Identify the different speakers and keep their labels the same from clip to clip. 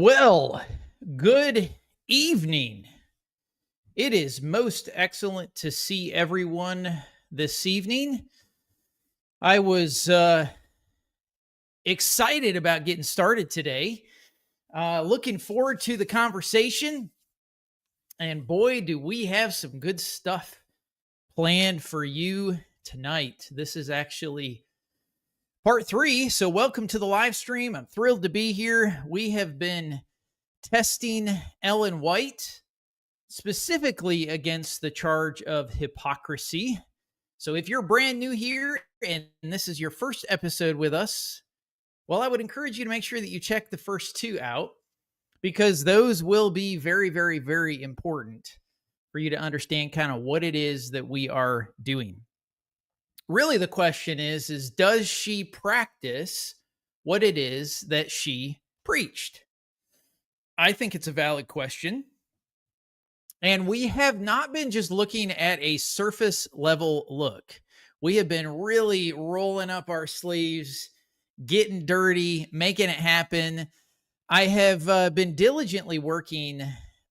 Speaker 1: Well, good evening. It is most excellent to see everyone this evening. I was excited about getting started today. Looking forward to the conversation. And boy, do we have some good stuff planned for you tonight. This is actually part three. So, welcome to the live stream. I'm thrilled to be here. We have been testing Ellen White specifically against the charge of hypocrisy. So if you're brand new here and this is your first episode with us, well, I would encourage you to make sure that you check the first two out because those will be very, very, very important for you to understand kind of what it is that we are doing. Really, the question is does she practice what it is that she preached? I think it's a valid question. And we have not been just looking at a surface level look. We have been really rolling up our sleeves, getting dirty, making it happen. I have been diligently working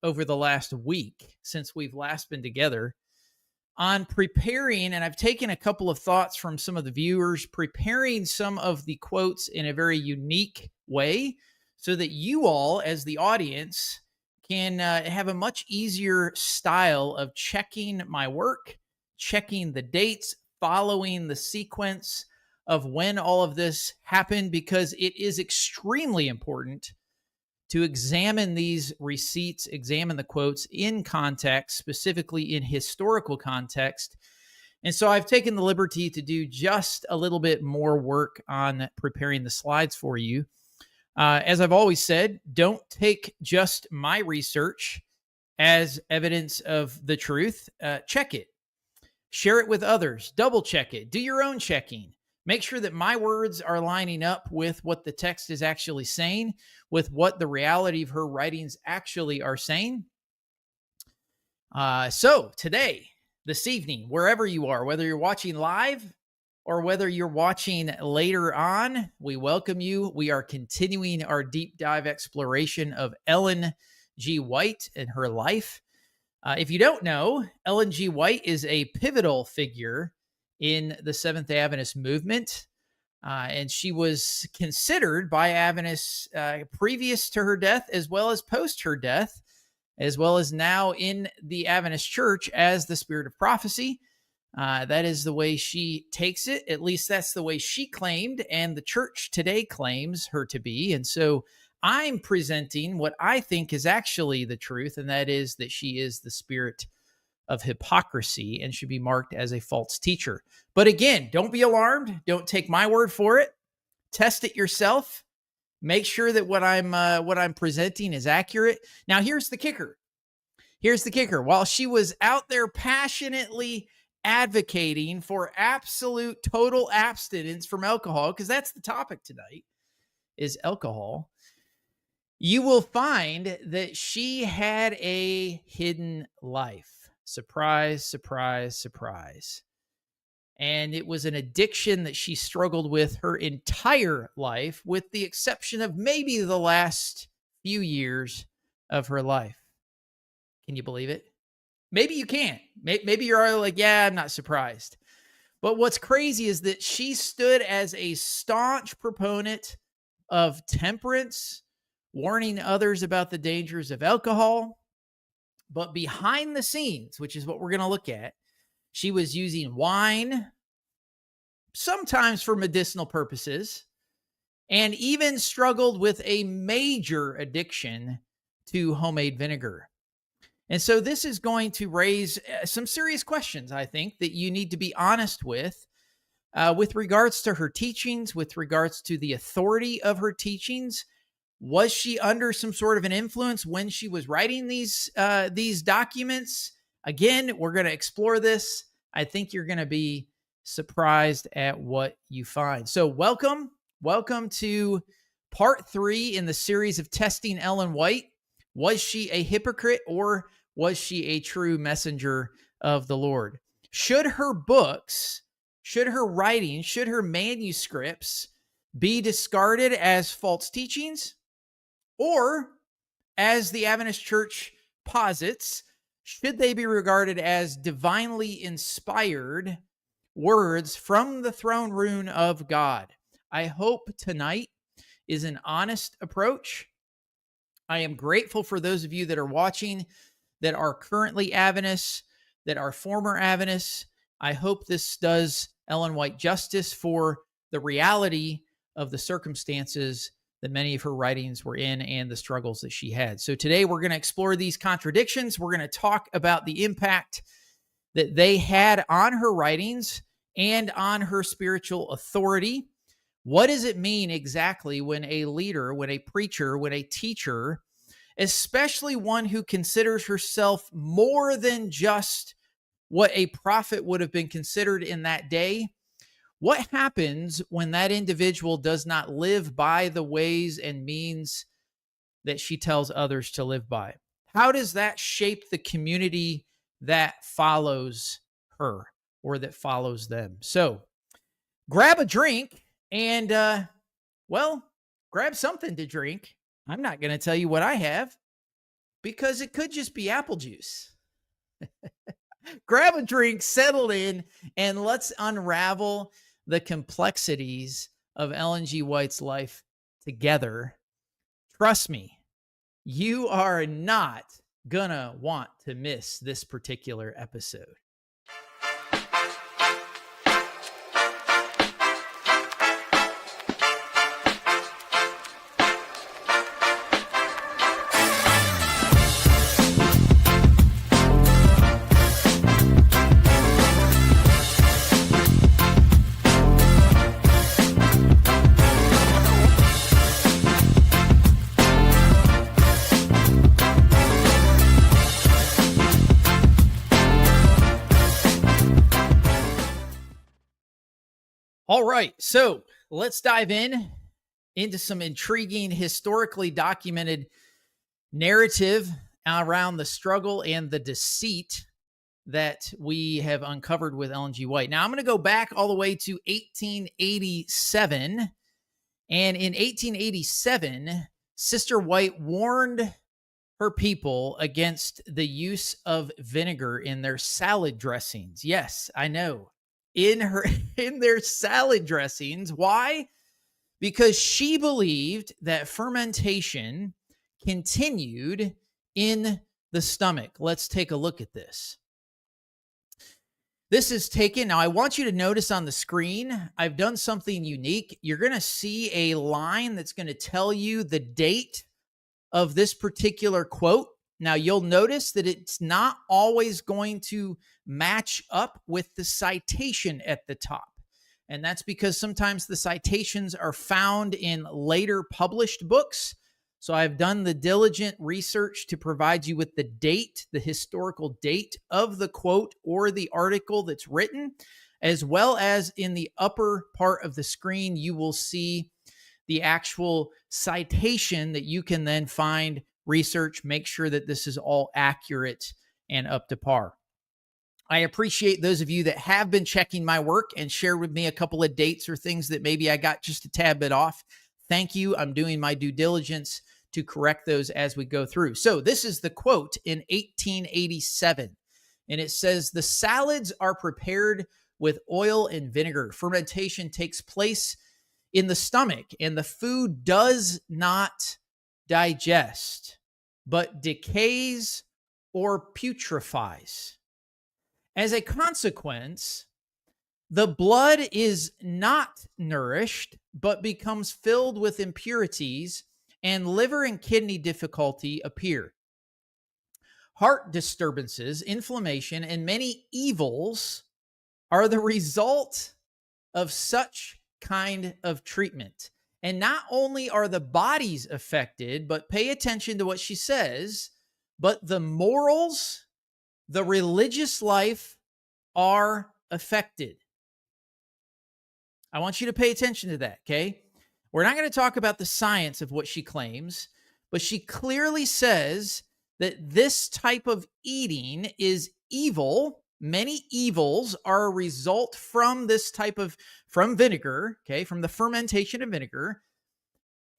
Speaker 1: over the last week since we've last been together on preparing, and I've taken a couple of thoughts from some of the viewers, preparing some of the quotes in a very unique way so that you all, as the audience, can have a much easier style of checking my work, checking the dates, following the sequence of when all of this happened, because it is extremely important to examine these receipts, examine the quotes in context, specifically in historical context. And so I've taken the liberty to do just a little bit more work on preparing the slides for you. As I've always said, don't take just my research as evidence of the truth. Check it. Share it with others. Double check it. Do your own checking. Make sure that my words are lining up with what the text is actually saying, with what the reality of her writings actually are saying. So today, this evening, wherever you are, whether you're watching live or whether you're watching later on, we welcome you. We are continuing our deep dive exploration of Ellen G. White and her life. If you don't know, Ellen G. White is a pivotal figure in the Seventh-day Adventist movement, and she was considered by Adventists previous to her death as well as post her death, as well as now in the Adventist Church as the spirit of prophecy. That is the way she takes it. At least that's the way she claimed, and the church today claims her to be. And so I'm presenting what I think is actually the truth, and that is that she is the spirit of hypocrisy and should be marked as a false teacher. But again, don't be alarmed. Don't take my word for it. Test it yourself. Make sure that what I'm presenting is accurate. Now, here's the kicker. While she was out there passionately advocating for absolute total abstinence from alcohol, because that's the topic tonight, is alcohol, you will find that she had a hidden life. Surprise, surprise, surprise. And it was an addiction that she struggled with her entire life, with the exception of maybe the last few years of her life. Can you believe it? Maybe you can't. Maybe you're already like, yeah, I'm not surprised. But what's crazy is that she stood as a staunch proponent of temperance, warning others about the dangers of alcohol. But behind the scenes, which is what we're going to look at, she was using wine, sometimes for medicinal purposes, and even struggled with a major addiction to homemade vinegar. And so this is going to raise some serious questions, I think, that you need to be honest with regards to her teachings, with regards to the authority of her teachings. Was she under some sort of an influence when she was writing these documents? Again, we're going to explore this. I think you're going to be surprised at what you find. So welcome to part 3 in the series of testing Ellen White. Was she a hypocrite or was she a true messenger of the Lord? Should her books, should her writings, should her manuscripts be discarded as false teachings? Or as the Adventist Church posits, should they be regarded as divinely inspired words from the throne room of God? I hope tonight is an honest approach. I am grateful for those of you that are watching that are currently Adventists, that are former Adventists. I hope this does Ellen White justice for the reality of the circumstances that many of her writings were in and the struggles that she had. So today we're going to explore these contradictions. We're going to talk about the impact that they had on her writings and on her spiritual authority. What does it mean exactly when a leader, when a preacher, when a teacher, especially one who considers herself more than just what a prophet would have been considered in that day, what happens when that individual does not live by the ways and means that she tells others to live by? How does that shape the community that follows her or that follows them? So grab a drink and, grab something to drink. I'm not going to tell you what I have because it could just be apple juice. Grab a drink, settle in, and let's unravel the complexities of Ellen G. White's life together. Trust me, you are not gonna want to miss this particular episode. All right, so let's dive into some intriguing, historically documented narrative around the struggle and the deceit that we have uncovered with Ellen G. White. Now, I'm going to go back all the way to 1887. And in 1887, Sister White warned her people against the use of vinegar in their salad dressings. Yes, I know. In their salad dressings. Why? Because she believed that fermentation continued in the stomach. Let's take a look at this. This is taken. Now, I want you to notice on the screen, I've done something unique. You're going to see a line that's going to tell you the date of this particular quote. Now, you'll notice that it's not always going to match up with the citation at the top. And that's because sometimes the citations are found in later published books. So I've done the diligent research to provide you with the date, the historical date of the quote or the article that's written, as well as in the upper part of the screen, you will see the actual citation that you can then find, research, make sure that this is all accurate and up to par. I appreciate those of you that have been checking my work and shared with me a couple of dates or things that maybe I got just a tad bit off. Thank you. I'm doing my due diligence to correct those as we go through. So this is the quote in 1887, and it says, "The salads are prepared with oil and vinegar. Fermentation takes place in the stomach, and the food does not digest, but decays or putrefies. As a consequence, the blood is not nourished, but becomes filled with impurities, and liver and kidney difficulty appear. Heart disturbances, inflammation, and many evils are the result of such kind of treatment. And not only are the bodies affected, but pay attention to what she says, but the morals, the religious life are affected." I want you to pay attention to that, okay? We're not going to talk about the science of what she claims, but she clearly says that this type of eating is evil. Many evils are a result from this type of, from vinegar, okay, from the fermentation of vinegar.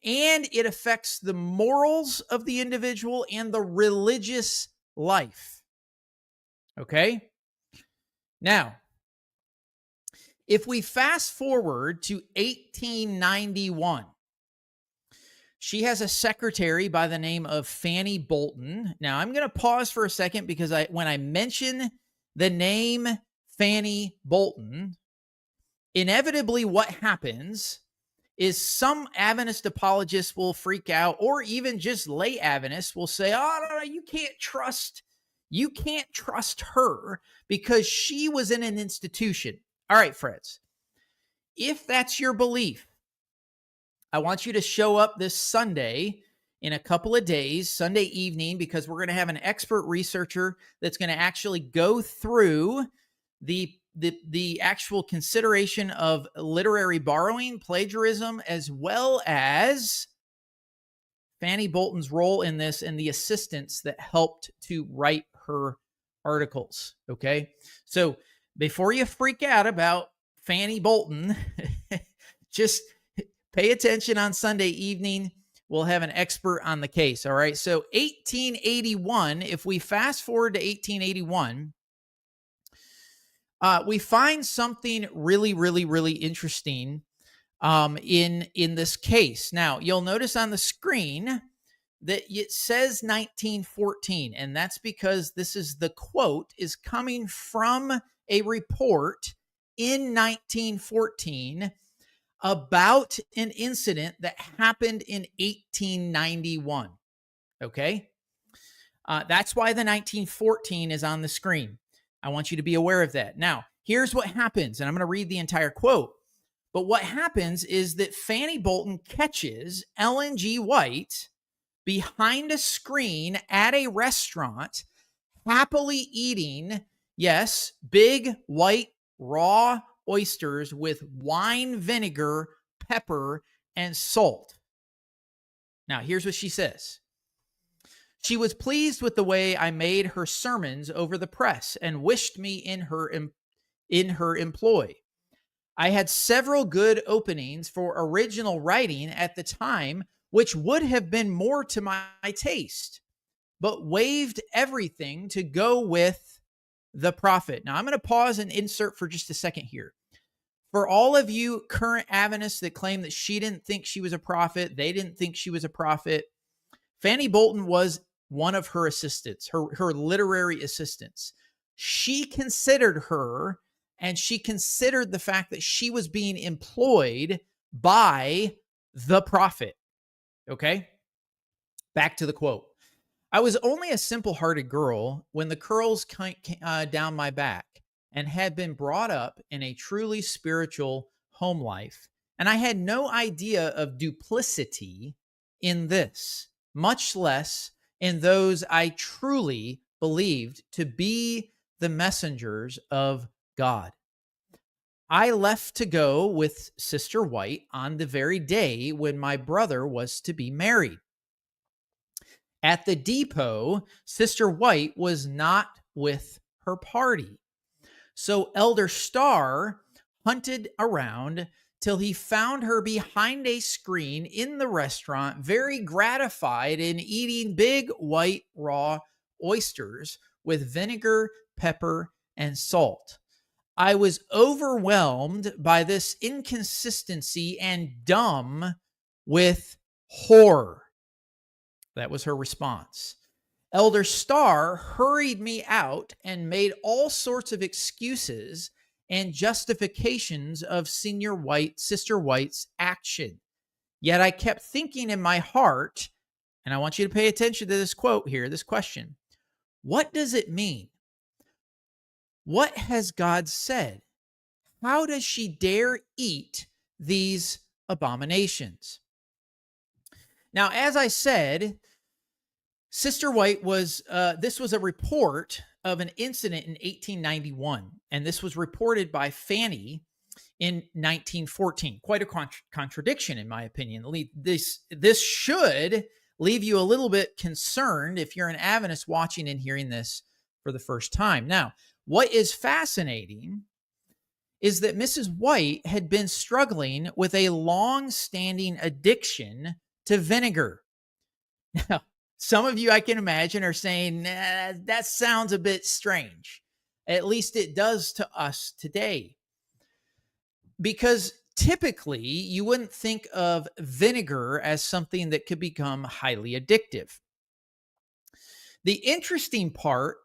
Speaker 1: and it affects the morals of the individual and the religious life. Okay? Now, if we fast forward to 1891, she has a secretary by the name of Fanny Bolton. Now, I'm going to pause for a second because when I mention the name Fanny Bolton, inevitably what happens is some Adventist apologists will freak out, or even just lay Adventists will say, oh, no, you can't trust her because she was in an institution. All right, friends, if that's your belief, I want you to show up this Sunday in a couple of days, Sunday evening, because we're going to have an expert researcher that's going to actually go through the actual consideration of literary borrowing, plagiarism, as well as Fanny Bolton's role in this and the assistants that helped to write her articles. Okay. So before you freak out about Fanny Bolton, just pay attention on Sunday evening. We'll have an expert on the case. All right. So 1881, if we fast forward to 1881, we find something really, really, really interesting in this case. Now, you'll notice on the screen that it says 1914, and that's because the quote is coming from a report in 1914 about an incident that happened in 1891. Okay? That's why the 1914 is on the screen. I want you to be aware of that. Now, here's what happens, and I'm going to read the entire quote. But what happens is that Fanny Bolton catches Ellen G. White behind a screen at a restaurant, happily eating, yes, big white raw oysters with wine, vinegar, pepper, and salt. Now, here's what she says. She was pleased with the way I made her sermons over the press and wished me in her employ. I had several good openings for original writing at the time, which would have been more to my taste, but waived everything to go with the prophet. Now, I'm going to pause and insert for just a second here. For all of you current Adventists that claim that she didn't think she was a prophet, they didn't think she was a prophet, Fanny Bolton was one of her assistants, her literary assistants. She considered her, and she considered the fact that she was being employed by the prophet. Okay? Back to the quote. I was only a simple-hearted girl when the curls came down my back and had been brought up in a truly spiritual home life, and I had no idea of duplicity in this, much less in those I truly believed to be the messengers of God. I left to go with Sister White on the very day when my brother was to be married. At the depot, Sister White was not with her party. So Elder Starr hunted around till he found her behind a screen in the restaurant, very gratified in eating big white raw oysters with vinegar, pepper, and salt. I was overwhelmed by this inconsistency and dumb with horror. That was her response. Elder Starr hurried me out and made all sorts of excuses and justifications of Sister White's action. Yet I kept thinking in my heart, and I want you to pay attention to this quote here, this question. What does it mean? What has God said? How does she dare eat these abominations? Now, as I said, Sister White this was a report of an incident in 1891, and this was reported by Fanny in 1914. Quite a contradiction, in my opinion. This should leave you a little bit concerned if you're an Adventist watching and hearing this for the first time. Now, what is fascinating is that Mrs. White had been struggling with a long-standing addiction to vinegar. Now, some of you I can imagine are saying, nah, that sounds a bit strange. At least it does to us today. Because typically you wouldn't think of vinegar as something that could become highly addictive. The interesting part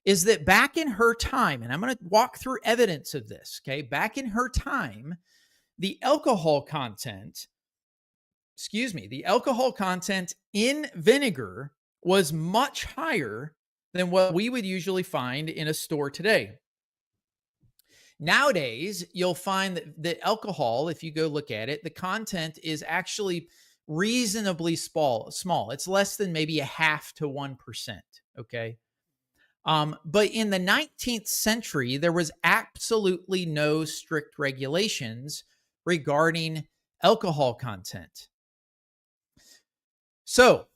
Speaker 1: is that back in her time, and I'm going to walk through evidence of this, okay? Back in her time, the alcohol content, the alcohol content in vinegar was much higher than what we would usually find in a store today. Nowadays, you'll find that the alcohol, if you go look at it, the content is actually reasonably small. It's less than maybe a half to 1%, okay? But in the 19th century, there was absolutely no strict regulations regarding alcohol content. So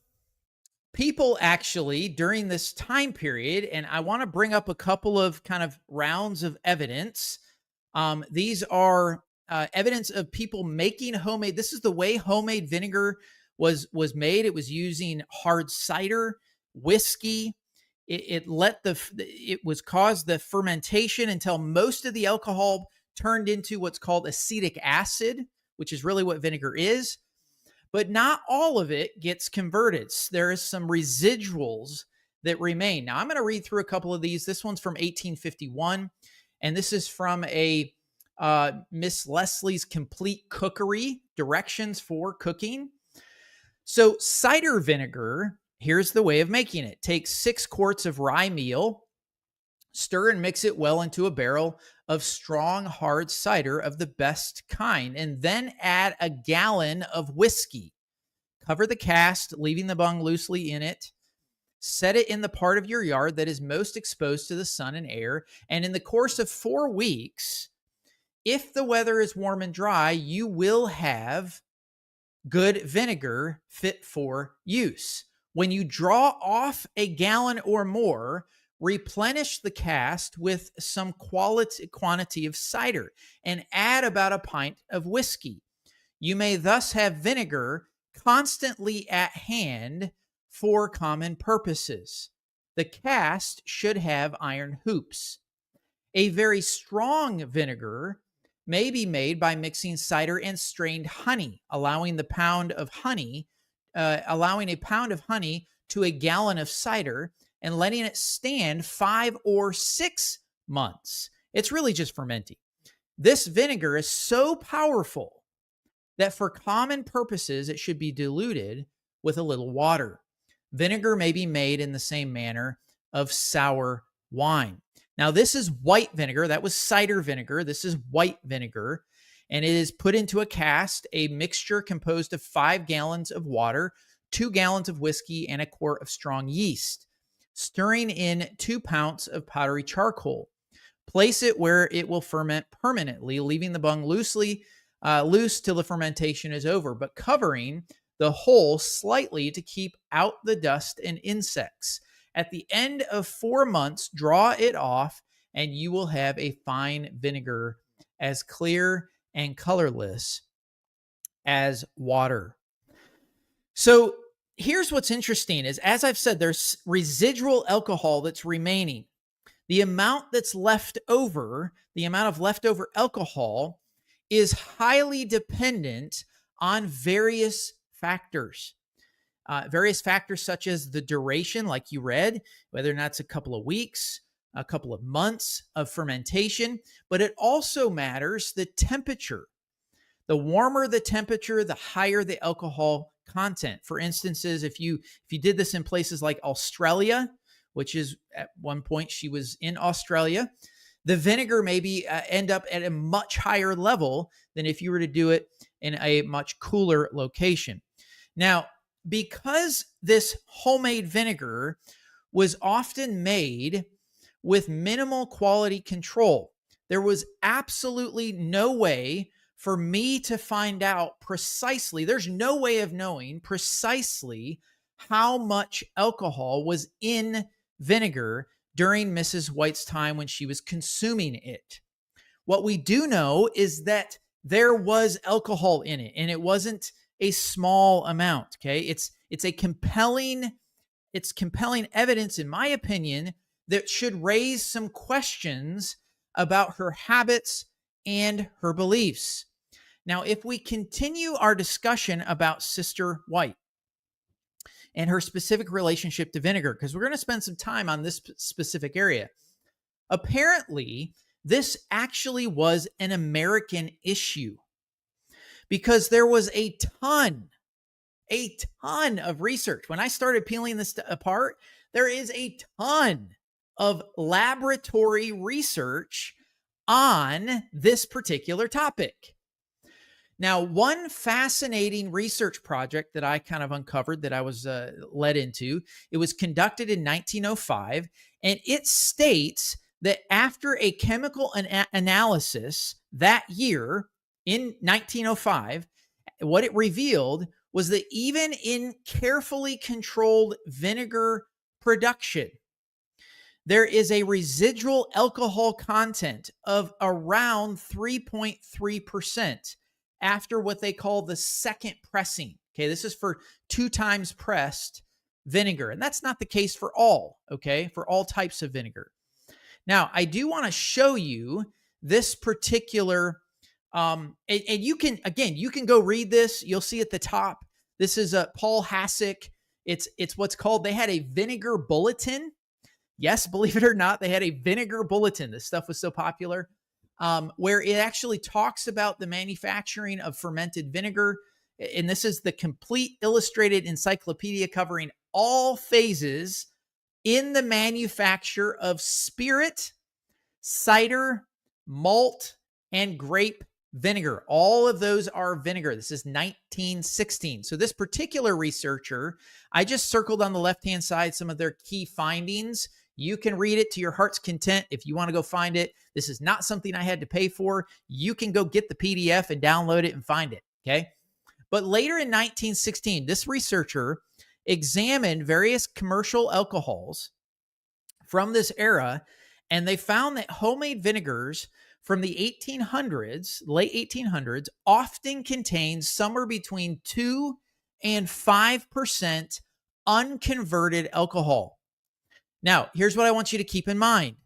Speaker 1: people actually, during this time period, and I want to bring up a couple of kind of rounds of evidence. These are evidence of people making homemade. This is the way homemade vinegar was made. It was using hard cider, whiskey. It was caused the fermentation until most of the alcohol turned into what's called acetic acid, which is really what vinegar is. But not all of it gets converted. There is some residuals that remain. Now, I'm going to read through a couple of these. This one's from 1851, and this is from a Miss Leslie's Complete Cookery, Directions for Cooking. So cider vinegar, here's the way of making it. Take 6 quarts of rye meal, stir and mix it well into a barrel of strong hard cider of the best kind, and then add a gallon of whiskey. Cover the cast, leaving the bung loosely in it. Set it in the part of your yard that is most exposed to the sun and air, and in the course of 4 weeks, if the weather is warm and dry, you will have good vinegar fit for use. When you draw off a gallon or more, replenish the cast with some quantity of cider and add about a pint of whiskey. You may thus have vinegar constantly at hand for common purposes. The cast should have iron hoops. A very strong vinegar may be made by mixing cider and strained honey, allowing a pound of honey to a gallon of cider, and letting it stand 5 or 6 months. It's really just fermenting. This vinegar is so powerful that for common purposes, it should be diluted with a little water. Vinegar may be made in the same manner of sour wine. Now, this is white vinegar. That was cider vinegar. This is white vinegar, and it is put into a cask, a mixture composed of 5 gallons of water, 2 gallons of whiskey, and a quart of strong yeast. Stirring in 2 pounds of powdery charcoal. Place it where it will ferment permanently, leaving the bung loose till the fermentation is over, but covering the whole slightly to keep out the dust and insects. At the end of 4 months, draw it off, and you will have a fine vinegar as clear and colorless as water. So here's what's interesting is, as I've said, there's residual alcohol that's remaining. The amount that's left over, the amount of leftover alcohol, is highly dependent on various factors. Various factors such as the duration, like you read, whether or not it's a couple of weeks, a couple of months of fermentation, but it also matters the temperature. The warmer the temperature, the higher the alcohol content. For instances, if you did this in places like Australia, which is at one point she was in Australia, the vinegar maybe end up at a much higher level than if you were to do it in a much cooler location. Now, because this homemade vinegar was often made with minimal quality control, there was absolutely no way for me to find out precisely, there's no way of knowing precisely how much alcohol was in vinegar during Mrs. White's time when she was consuming it. What we do know is that there was alcohol in it, and it wasn't a small amount. Okay. It's compelling evidence, in my opinion, that should raise some questions about her habits and her beliefs. Now, if we continue our discussion about Sister White and her specific relationship to vinegar, because we're going to spend some time on this specific area. Apparently, this actually was an American issue because there was a ton of research. When I started peeling this apart, there is a ton of laboratory research on this particular topic. Now, one fascinating research project that I kind of uncovered that I was led into, it was conducted in 1905, and it states that after a chemical analysis that year in 1905, what it revealed was that even in carefully controlled vinegar production, there is a residual alcohol content of around 3.3% after what they call the second pressing. Okay, this is for 2 times pressed vinegar. And that's not the case for all, okay, for all types of vinegar. Now, I do want to show you this particular, and you can, again, you can go read this. You'll see at the top. This is Paul Hasek. It's what's called, they had a vinegar bulletin. Yes, believe it or not, they had a vinegar bulletin. This stuff was so popular, where it actually talks about the manufacturing of fermented vinegar. And this is the complete illustrated encyclopedia covering all phases in the manufacture of spirit, cider, malt, and grape vinegar. All of those are vinegar. This is 1916. So this particular researcher, I just circled on the left-hand side some of their key findings. You can read it to your heart's content if you want to go find it. This is not something I had to pay for. You can go get the PDF and download it and find it, okay? But later in 1916, this researcher examined various commercial alcohols from this era, and they found that homemade vinegars from the 1800s, late 1800s, often contained somewhere between 2 and 5% unconverted alcohol. Now, here's what I want you to keep in mind.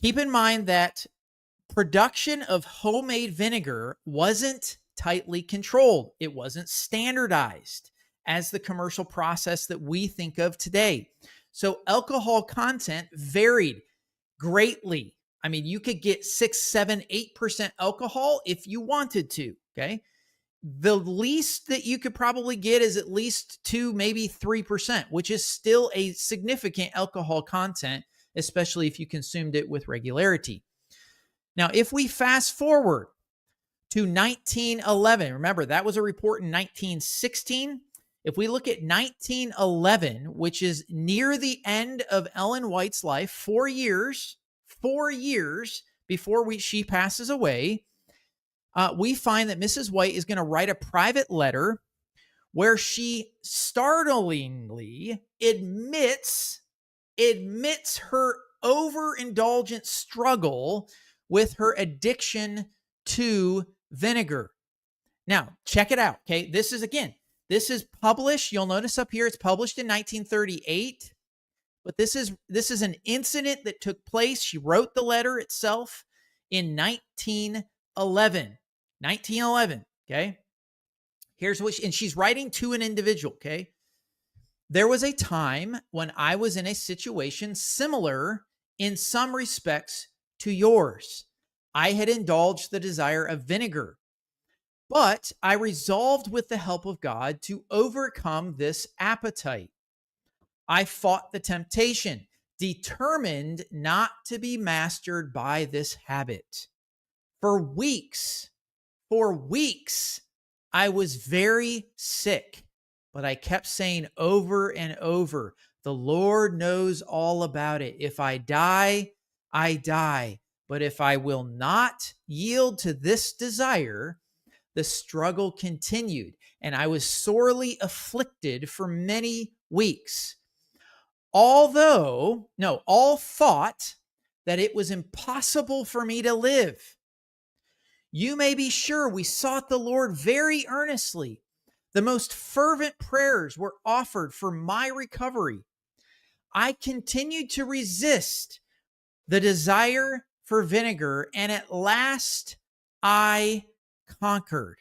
Speaker 1: Keep in mind that production of homemade vinegar wasn't tightly controlled. It wasn't standardized as the commercial process that we think of today. So alcohol content varied greatly. I mean, you could get 6, 7, 8% alcohol if you wanted to, okay? The least that you could probably get is at least 2, maybe 3%, which is still a significant alcohol content, especially if you consumed it with regularity. Now, if we fast forward to 1911, remember that was a report in 1916. If we look at 1911, which is near the end of Ellen White's life, 4 years before she passes away, we find that Mrs. White is going to write a private letter where she startlingly admits her overindulgent struggle with her addiction to vinegar. Now, check it out, okay? This is published. You'll notice up here it's published in 1938, but this is an incident that took place. She wrote the letter itself in 1911. 1911, okay? Here's what and she's writing to an individual, okay? There was a time when I was in a situation similar in some respects to yours. I had indulged the desire of vinegar, but I resolved with the help of God to overcome this appetite. I fought the temptation, determined not to be mastered by this habit. For weeks, I was very sick, but I kept saying over and over, the Lord knows all about it. If I die, I die. But if I will not yield to this desire, the struggle continued, and I was sorely afflicted for many weeks. All thought that it was impossible for me to live. You may be sure we sought the Lord very earnestly. The most fervent prayers were offered for my recovery. I continued to resist the desire for vinegar, and at last I conquered.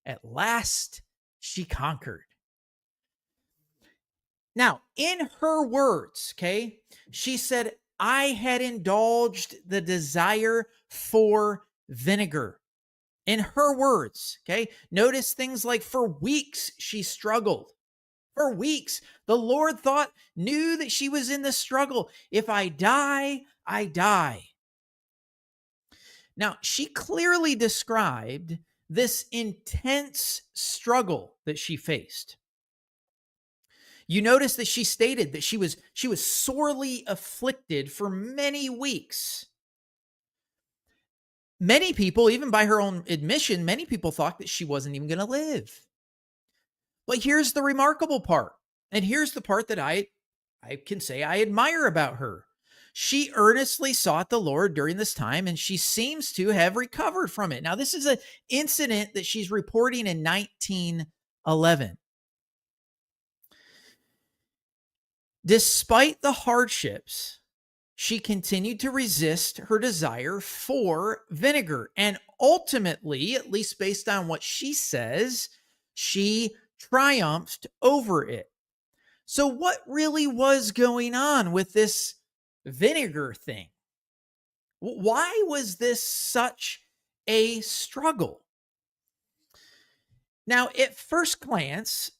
Speaker 1: At last she conquered. Now, in her words, okay, she said, I had indulged the desire for vinegar. In her words, okay, notice things like for weeks she struggled. For weeks, the Lord knew that she was in the struggle. If I die, I die. Now, she clearly described this intense struggle that she faced. You notice that she stated that she was sorely afflicted for many weeks. Many people, even by her own admission, many people thought that she wasn't even going to live. But here's the remarkable part. And here's the part that I can say I admire about her. She earnestly sought the Lord during this time, and she seems to have recovered from it. Now, this is an incident that she's reporting in 1911. Despite the hardships, she continued to resist her desire for vinegar. And ultimately, at least based on what she says, she triumphed over it. So what really was going on with this vinegar thing? Why was this such a struggle? Now, at first glance,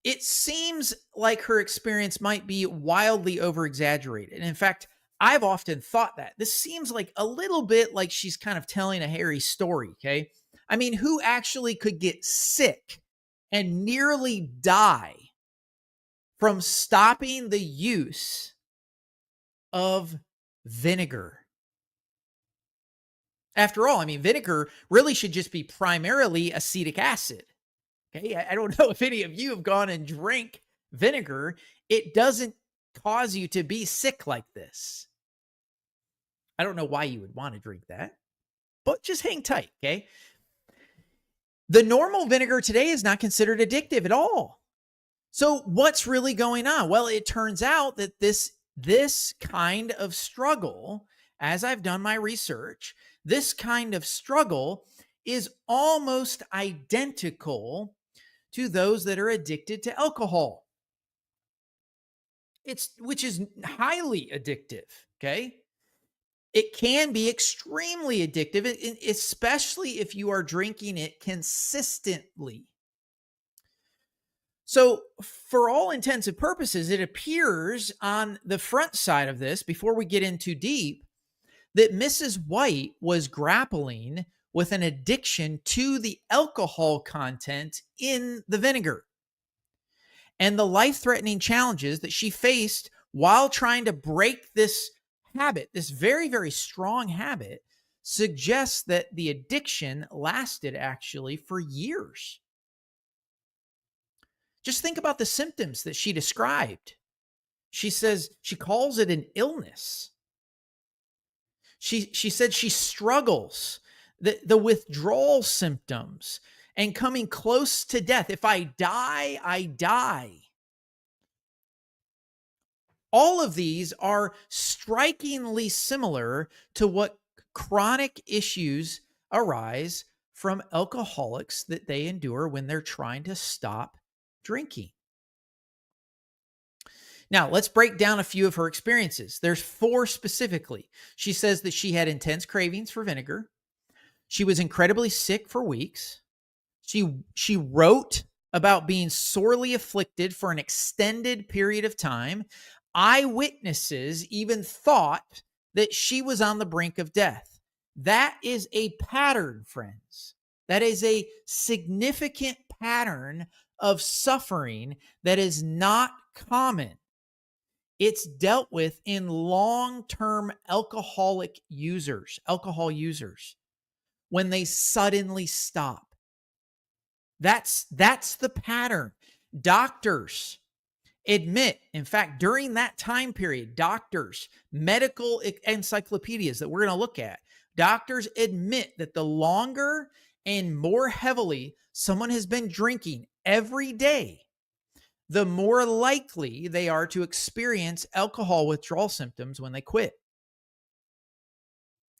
Speaker 1: it seems like her experience might be wildly over-exaggerated. In fact, I've often thought that. This seems like a little bit like she's kind of telling a hairy story, okay? I mean, who actually could get sick and nearly die from stopping the use of vinegar? After all, I mean, vinegar really should just be primarily acetic acid. Okay, I don't know if any of you have gone and drank vinegar. It doesn't cause you to be sick like this. I don't know why you would want to drink that, but just hang tight, okay? The normal vinegar today is not considered addictive at all. So what's really going on? Well, it turns out that this kind of struggle, as I've done my research, this kind of struggle is almost identical to those that are addicted to alcohol. Which is highly addictive, okay? It can be extremely addictive, especially if you are drinking it consistently. So, for all intents and purposes, it appears on the front side of this, before we get in too deep, that Mrs. White was grappling with an addiction to the alcohol content in the vinegar and the life-threatening challenges that she faced while trying to break this habit, this very, very strong habit, suggests that the addiction lasted actually for years. Just think about the symptoms that she described. She says she calls it an illness. She said she struggles, the withdrawal symptoms, and coming close to death. If I die, I die. All of these are strikingly similar to what chronic issues arise from alcoholics that they endure when they're trying to stop drinking. Now, let's break down a few of her experiences. There's 4 specifically. She says that she had intense cravings for vinegar. She was incredibly sick for weeks. She wrote about being sorely afflicted for an extended period of time. Eyewitnesses even thought that she was on the brink of death. That is a pattern, friends. That is a significant pattern of suffering that is not common. It's dealt with in long-term alcohol users, when they suddenly stop. That's the pattern. Doctors admit, in fact, during that time period, doctors, medical encyclopedias that we're going to look at, Doctors admit that the longer and more heavily someone has been drinking every day, the more likely they are to experience alcohol withdrawal symptoms when they quit.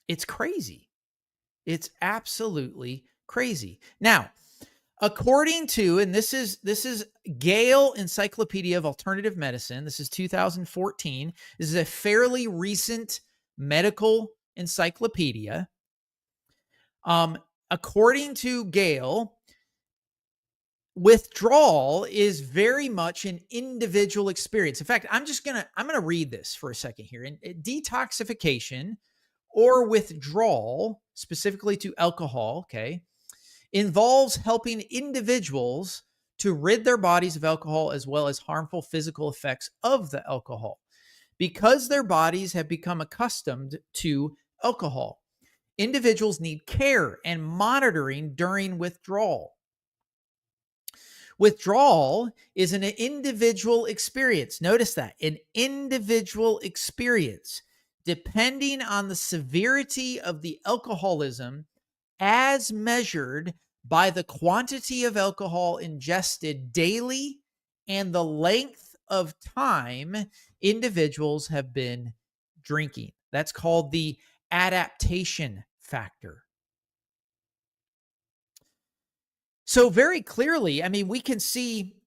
Speaker 1: It's crazy. It's absolutely crazy. Now, according to, and this is Gale Encyclopedia of Alternative Medicine. This is 2014. This is a fairly recent medical encyclopedia. According to Gale, withdrawal is very much an individual experience. In fact, I'm gonna read this for a second here. And detoxification or withdrawal, specifically to alcohol, okay, involves helping individuals to rid their bodies of alcohol as well as harmful physical effects of the alcohol. Because their bodies have become accustomed to alcohol, individuals need care and monitoring during withdrawal. Withdrawal is an individual experience. Notice that, an individual experience, depending on the severity of the alcoholism as measured by the quantity of alcohol ingested daily and the length of time individuals have been drinking. That's called the adaptation factor. So very clearly, I mean, we can see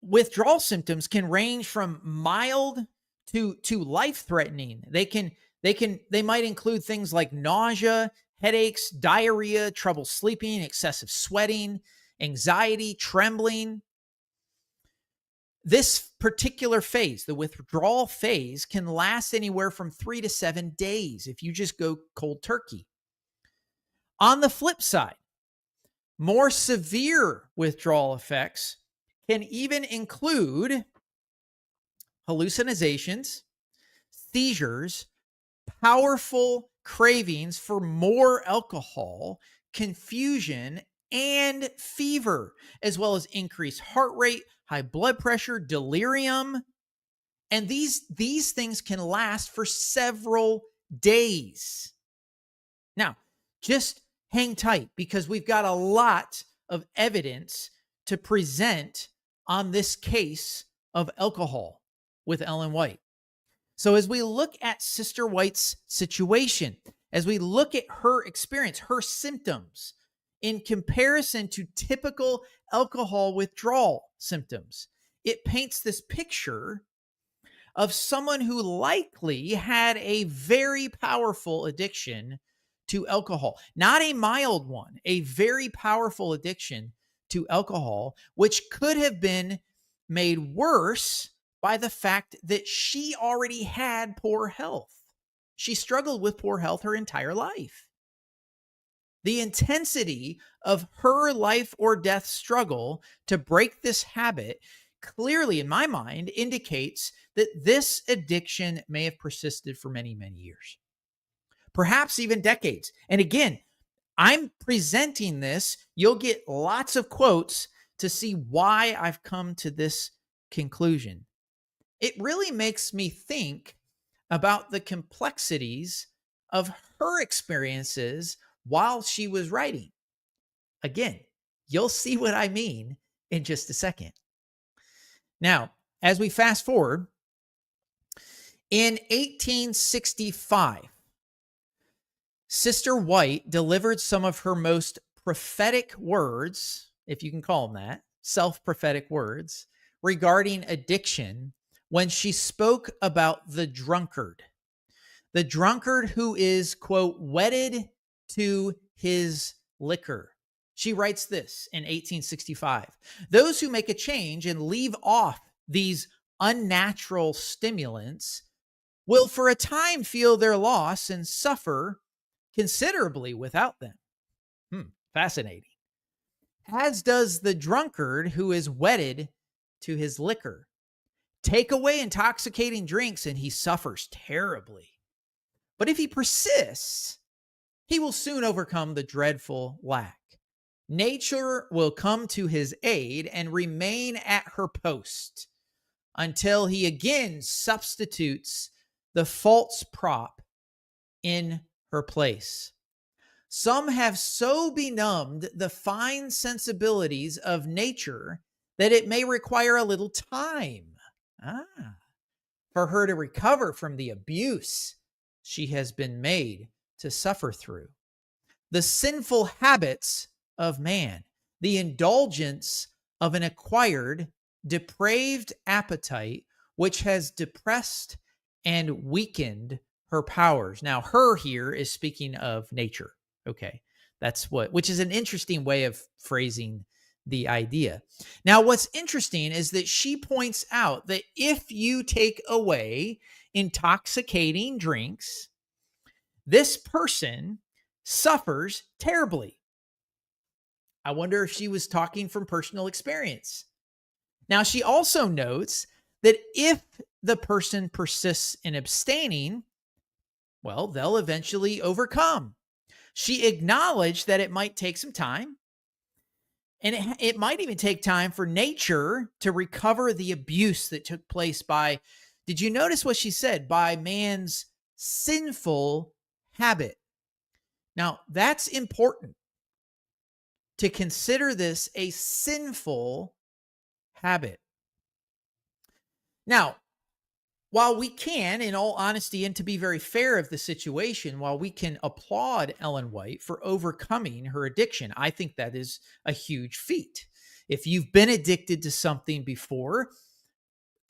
Speaker 1: withdrawal symptoms can range from mild to life-threatening. They might include things like nausea, headaches, diarrhea, trouble sleeping, excessive sweating, anxiety, trembling. This particular phase, the withdrawal phase, can last anywhere from 3 to 7 days if you just go cold turkey. On the flip side, more severe withdrawal effects can even include hallucinations, seizures, powerful cravings for more alcohol, confusion, and fever, as well as increased heart rate, high blood pressure, delirium. And these things can last for several days. Now, just hang tight because we've got a lot of evidence to present on this case of alcohol with Ellen White. So as we look at Sister White's situation, as we look at her experience, her symptoms in comparison to typical alcohol withdrawal symptoms, it paints this picture of someone who likely had a very powerful addiction to alcohol. Not a mild one, a very powerful addiction to alcohol, which could have been made worse by the fact that she already had poor health. She struggled with poor health her entire life. The intensity of her life or death struggle to break this habit clearly, in my mind, indicates that this addiction may have persisted for many, many years, perhaps even decades. And again, I'm presenting this. You'll get lots of quotes to see why I've come to this conclusion. It really makes me think about the complexities of her experiences while she was writing. Again, you'll see what I mean in just a second. Now, as we fast forward, in 1865, Sister White delivered some of her most prophetic words, if you can call them that, self-prophetic words, regarding addiction when she spoke about the drunkard who is, quote, wedded to his liquor. She writes this in 1865. Those who make a change and leave off these unnatural stimulants will for a time feel their loss and suffer considerably without them. Fascinating. As does the drunkard who is wedded to his liquor. Take away intoxicating drinks and he suffers terribly. But if he persists, he will soon overcome the dreadful lack. Nature will come to his aid and remain at her post until he again substitutes the false prop in her place. Some have so benumbed the fine sensibilities of nature that it may require a little time for her to recover from the abuse she has been made to suffer through. The sinful habits of man, the indulgence of an acquired, depraved appetite, which has depressed and weakened her powers. Now, her here is speaking of nature. Okay. Which is an interesting way of phrasing the idea. Now, what's interesting is that she points out that if you take away intoxicating drinks, this person suffers terribly. I wonder if she was talking from personal experience. Now, she also notes that if the person persists in abstaining, well, they'll eventually overcome. She acknowledged that it might take some time, and it might even take time for nature to recover the abuse that took place by, did you notice what she said? By man's sinful habit. Now, that's important to consider this a sinful habit. Now, while we can, in all honesty, and to be very fair of the situation, while we can applaud Ellen White for overcoming her addiction, I think that is a huge feat. If you've been addicted to something before,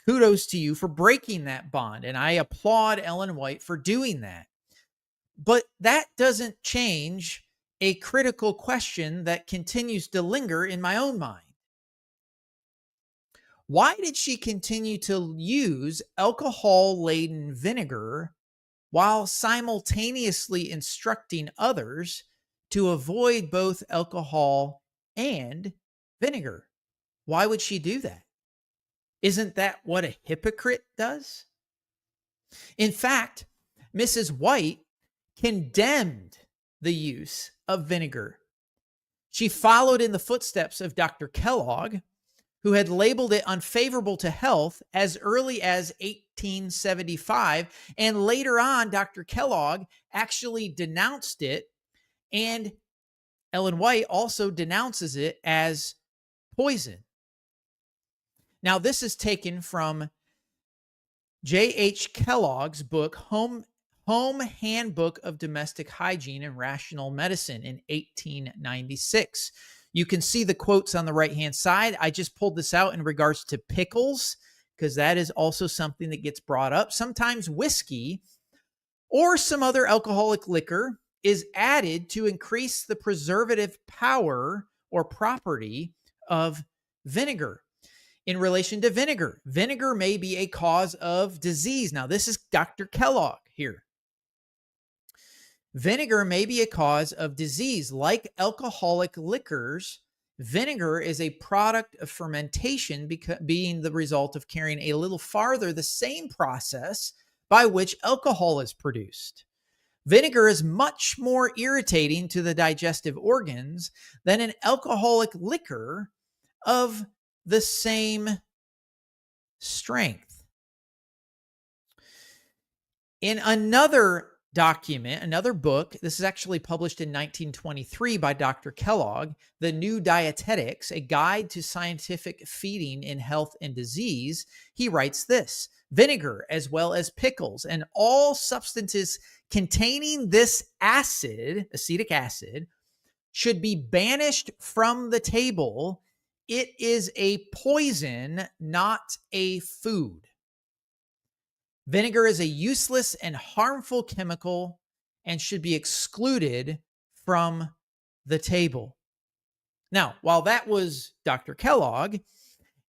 Speaker 1: kudos to you for breaking that bond. And I applaud Ellen White for doing that. But that doesn't change a critical question that continues to linger in my own mind. Why did she continue to use alcohol-laden vinegar while simultaneously instructing others to avoid both alcohol and vinegar? Why would she do that? Isn't that what a hypocrite does? In fact, Mrs. White condemned the use of vinegar. She followed in the footsteps of Dr. Kellogg, who had labeled it unfavorable to health as early as 1875. And later on, Dr. Kellogg actually denounced it, and Ellen White also denounces it as poison. Now, this is taken from J.H. Kellogg's book, Home Handbook of Domestic Hygiene and Rational Medicine in 1896. You can see the quotes on the right-hand side. I just pulled this out in regards to pickles, because that is also something that gets brought up. Sometimes whiskey or some other alcoholic liquor is added to increase the preservative power or property of vinegar. In relation to vinegar, vinegar may be a cause of disease. Now, this is Dr. Kellogg here. Vinegar may be a cause of disease. Like alcoholic liquors, vinegar is a product of fermentation, being the result of carrying a little farther the same process by which alcohol is produced. Vinegar is much more irritating to the digestive organs than an alcoholic liquor of the same strength. In another document, another book, this is actually published in 1923 by Dr. Kellogg, The New Dietetics, a guide to scientific feeding in health and disease, he writes this: vinegar, as well as pickles and all substances containing this acid, acetic acid, should be banished from the table. It is a poison, not a food. Vinegar is a useless and harmful chemical and should be excluded from the table. Now, while that was Dr. Kellogg,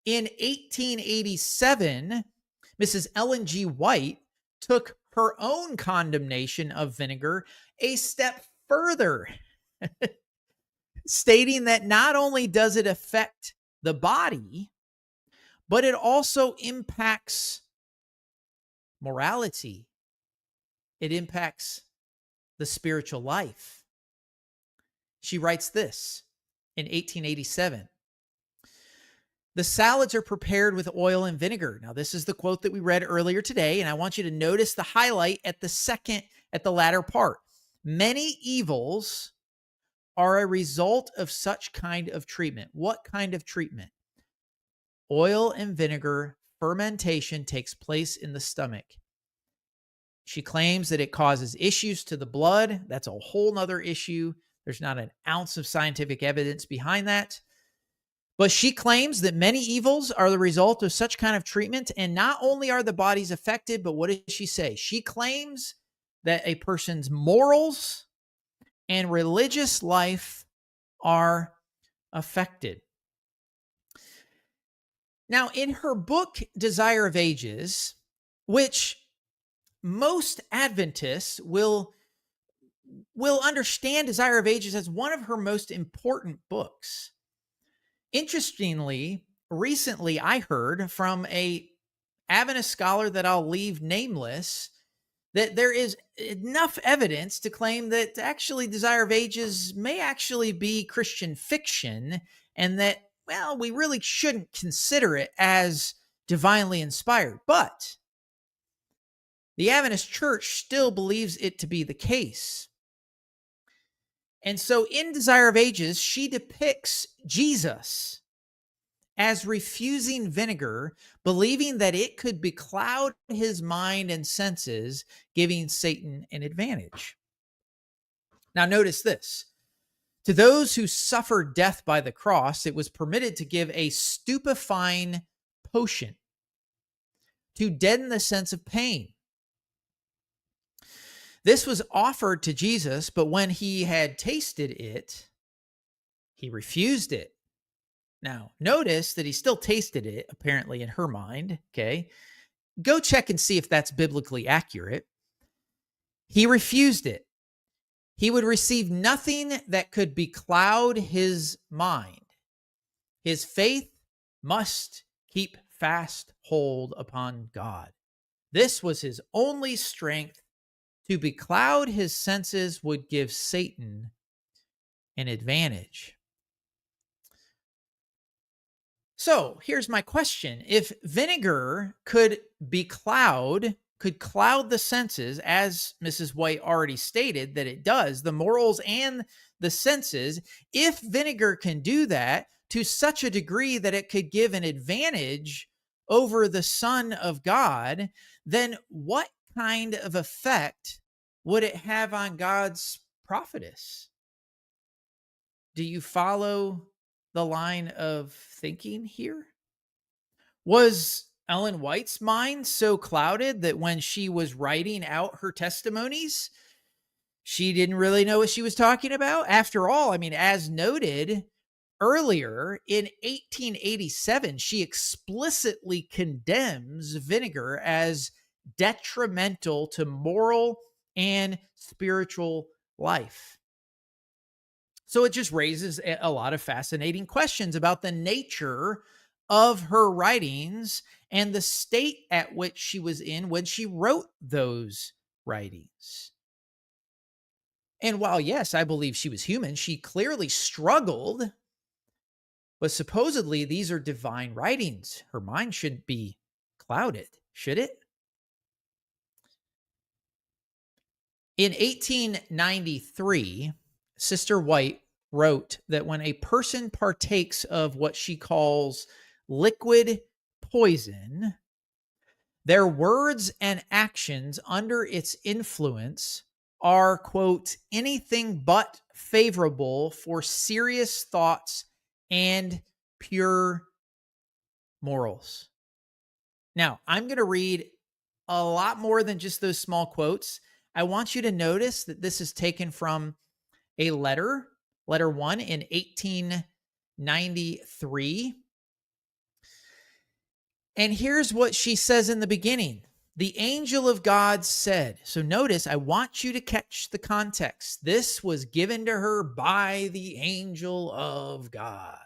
Speaker 1: in 1887, Mrs. Ellen G. White took her own condemnation of vinegar a step further, stating that not only does it affect the body, but it also impacts morality. It impacts the spiritual life. She writes this in 1887. The salads are prepared with oil and vinegar. Now, this is the quote that we read earlier today, and I want you to notice the highlight at the latter part. Many evils are a result of such kind of treatment. What kind of treatment? Oil and vinegar fermentation takes place in the stomach. She claims that it causes issues to the blood. That's a whole nother issue. There's not an ounce of scientific evidence behind that. But she claims that many evils are the result of such kind of treatment. And not only are the bodies affected, but what does she say? She claims that a person's morals and religious life are affected. Now, in her book, Desire of Ages, which most Adventists will understand Desire of Ages as one of her most important books. Interestingly, recently I heard from a Adventist scholar that I'll leave nameless that there is enough evidence to claim that actually Desire of Ages may actually be Christian fiction, and that, well, we really shouldn't consider it as divinely inspired. But the Adventist Church still believes it to be the case. And so in Desire of Ages, she depicts Jesus as refusing vinegar, believing that it could becloud his mind and senses, giving Satan an advantage. Now, notice this. To those who suffered death by the cross, it was permitted to give a stupefying potion to deaden the sense of pain. This was offered to Jesus, but when he had tasted it, he refused it. Now, notice that he still tasted it, apparently in her mind, okay? Go check and see if that's biblically accurate. He refused it. He would receive nothing that could becloud his mind. His faith must keep fast hold upon God. This was his only strength. To becloud his senses would give Satan an advantage. So here's my question. If vinegar could cloud the senses, as Mrs. White already stated that it does, the morals and the senses, if vinegar can do that to such a degree that it could give an advantage over the Son of God, then what kind of effect would it have on God's prophetess? Do you follow the line of thinking here? Was Ellen White's mind so clouded that when she was writing out her testimonies, she didn't really know what she was talking about? After all, I mean, as noted earlier, in 1887, she explicitly condemns vinegar as detrimental to moral and spiritual life. So it just raises a lot of fascinating questions about the nature of her writings and the state at which she was in when she wrote those writings. And while, yes, I believe she was human, she clearly struggled. But supposedly these are divine writings. Her mind shouldn't be clouded, should it? In 1893, Sister White wrote that when a person partakes of what she calls liquid poison, their words and actions under its influence are, quote, anything but favorable for serious thoughts and pure morals. Now, I'm going to read a lot more than just those small quotes. I want you to notice that this is taken from a letter 1 in 1893. And here's what she says in the beginning. The angel of God said, so notice, I want you to catch the context. This was given to her by the angel of God.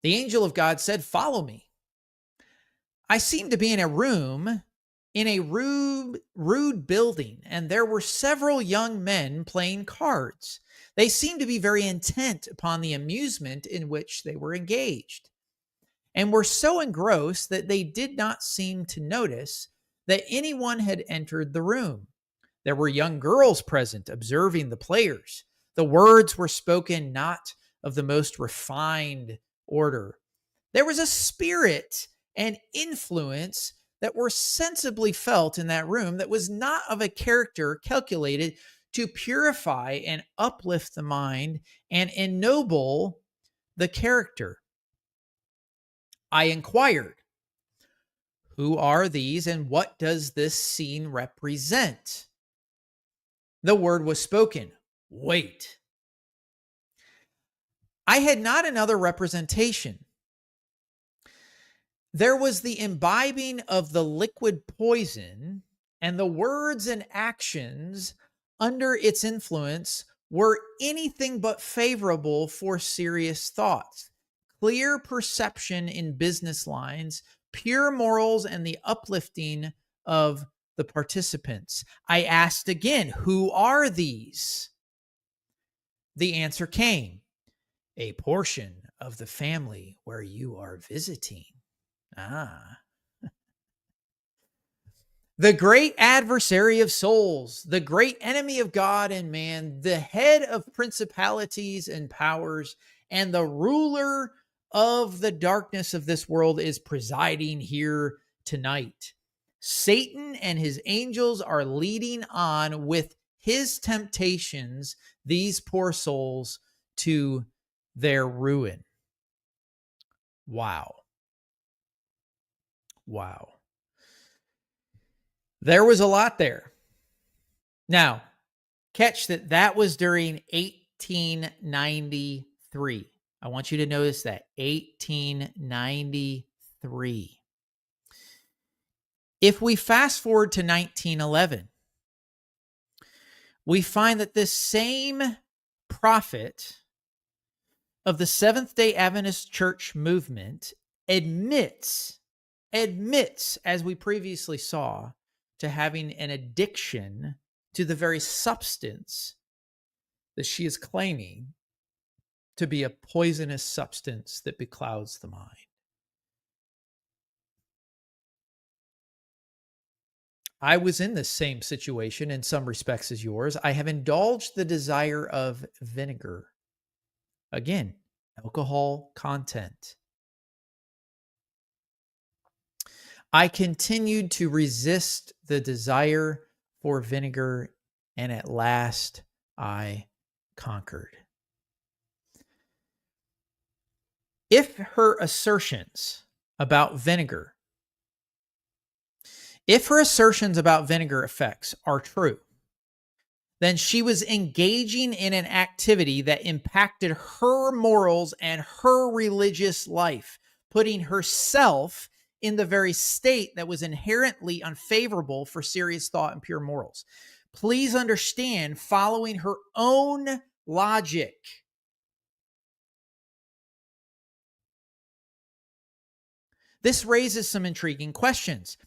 Speaker 1: The angel of God said, follow me. I seemed to be in a room in a rude building, and there were several young men playing cards. They seemed to be very intent upon the amusement in which they were engaged, and were so engrossed that they did not seem to notice that anyone had entered the room. There were young girls present observing the players. The words were spoken not of the most refined order. There was a spirit and influence that were sensibly felt in that room that was not of a character calculated to purify and uplift the mind and ennoble the character. I inquired, who are these and what does this scene represent? The word was spoken, wait. I had not another representation. There was the imbibing of the liquid poison, and the words and actions under its influence were anything but favorable for serious thoughts. Clear perception in business lines, pure morals, and the uplifting of the participants. I asked again, who are these? The answer came, a portion of the family where you are visiting. The great adversary of souls, the great enemy of God and man, the head of principalities and powers, and the ruler of the darkness of this world is presiding here tonight. Satan and his angels are leading on with his temptations these poor souls to their ruin. Wow. There was a lot there. Now, catch that was during 1893. I want you to notice that, 1893. If we fast forward to 1911, we find that this same prophet of the Seventh-day Adventist church movement admits, as we previously saw, to having an addiction to the very substance that she is claiming to be a poisonous substance that beclouds the mind. I was in this same situation in some respects as yours. I have indulged the desire of vinegar. Again, alcohol content. I continued to resist the desire for vinegar, and at last I conquered. If her assertions about vinegar effects are true, then she was engaging in an activity that impacted her morals and her religious life, putting herself in the very state that was inherently unfavorable for serious thought and pure morals. Please understand, following her own logic, this raises some intriguing questions.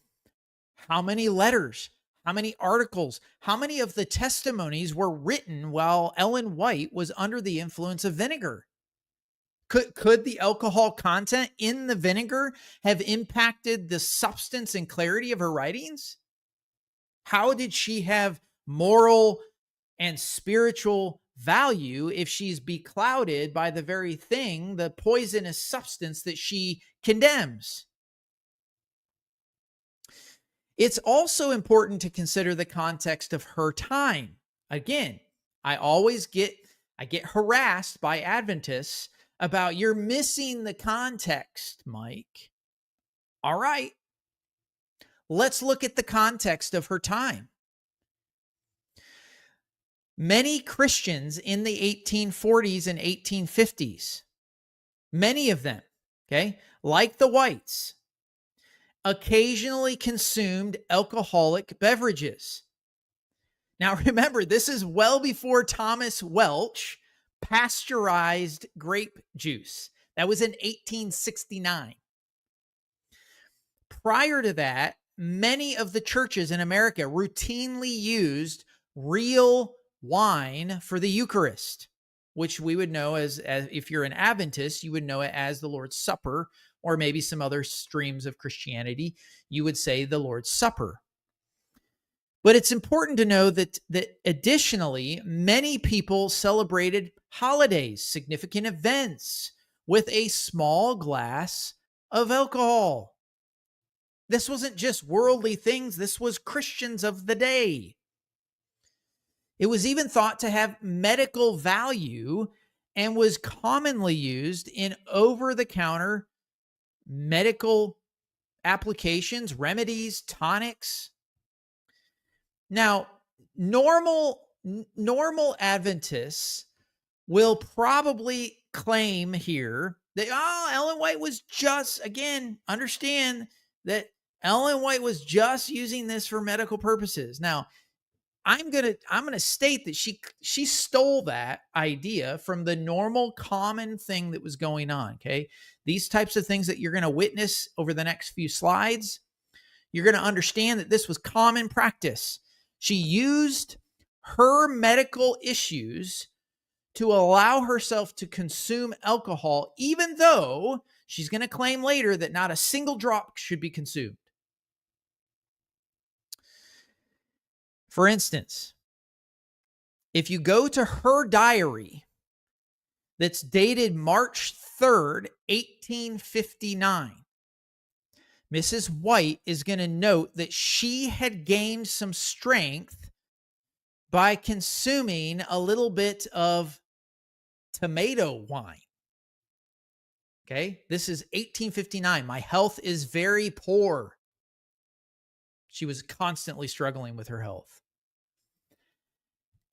Speaker 1: How many letters, how many articles, how many of the testimonies were written while Ellen White was under the influence of vinegar? Could the alcohol content in the vinegar have impacted the substance and clarity of her writings? How did she have moral and spiritual value if she's beclouded by the very thing, the poisonous substance that she condemns? It's also important to consider the context of her time. Again, I get harassed by Adventists about, you're missing the context, Mike. All right. Let's look at the context of her time. Many Christians in the 1840s and 1850s, many of them, like the Whites, occasionally consumed alcoholic beverages. Now, remember, this is well before Thomas Welch pasteurized grape juice. That was in 1869. Prior to that, many of the churches in America routinely used real wine for the Eucharist, which we would know as if you're an Adventist, you would know it as the Lord's Supper, or maybe some other streams of Christianity, you would say the Lord's Supper. But it's important to know that additionally, many people celebrated holidays, significant events with a small glass of alcohol. This wasn't just worldly things, this was Christians of the day. It was even thought to have medical value and was commonly used in over-the-counter medical applications, remedies, tonics. Now, normal Adventists will probably claim here that Ellen White was just, again, understand that Ellen White was just using this for medical purposes. Now, I'm gonna state that she stole that idea from the normal common thing that was going on. Okay, these types of things that you're going to witness over the next few slides, you're going to understand that this was common practice. She used her medical issues to allow herself to consume alcohol, even though she's going to claim later that not a single drop should be consumed. For instance, if you go to her diary that's dated March 3rd, 1859, Mrs. White is going to note that she had gained some strength by consuming a little bit of tomato wine. Okay, this is 1859. My health is very poor. She was constantly struggling with her health.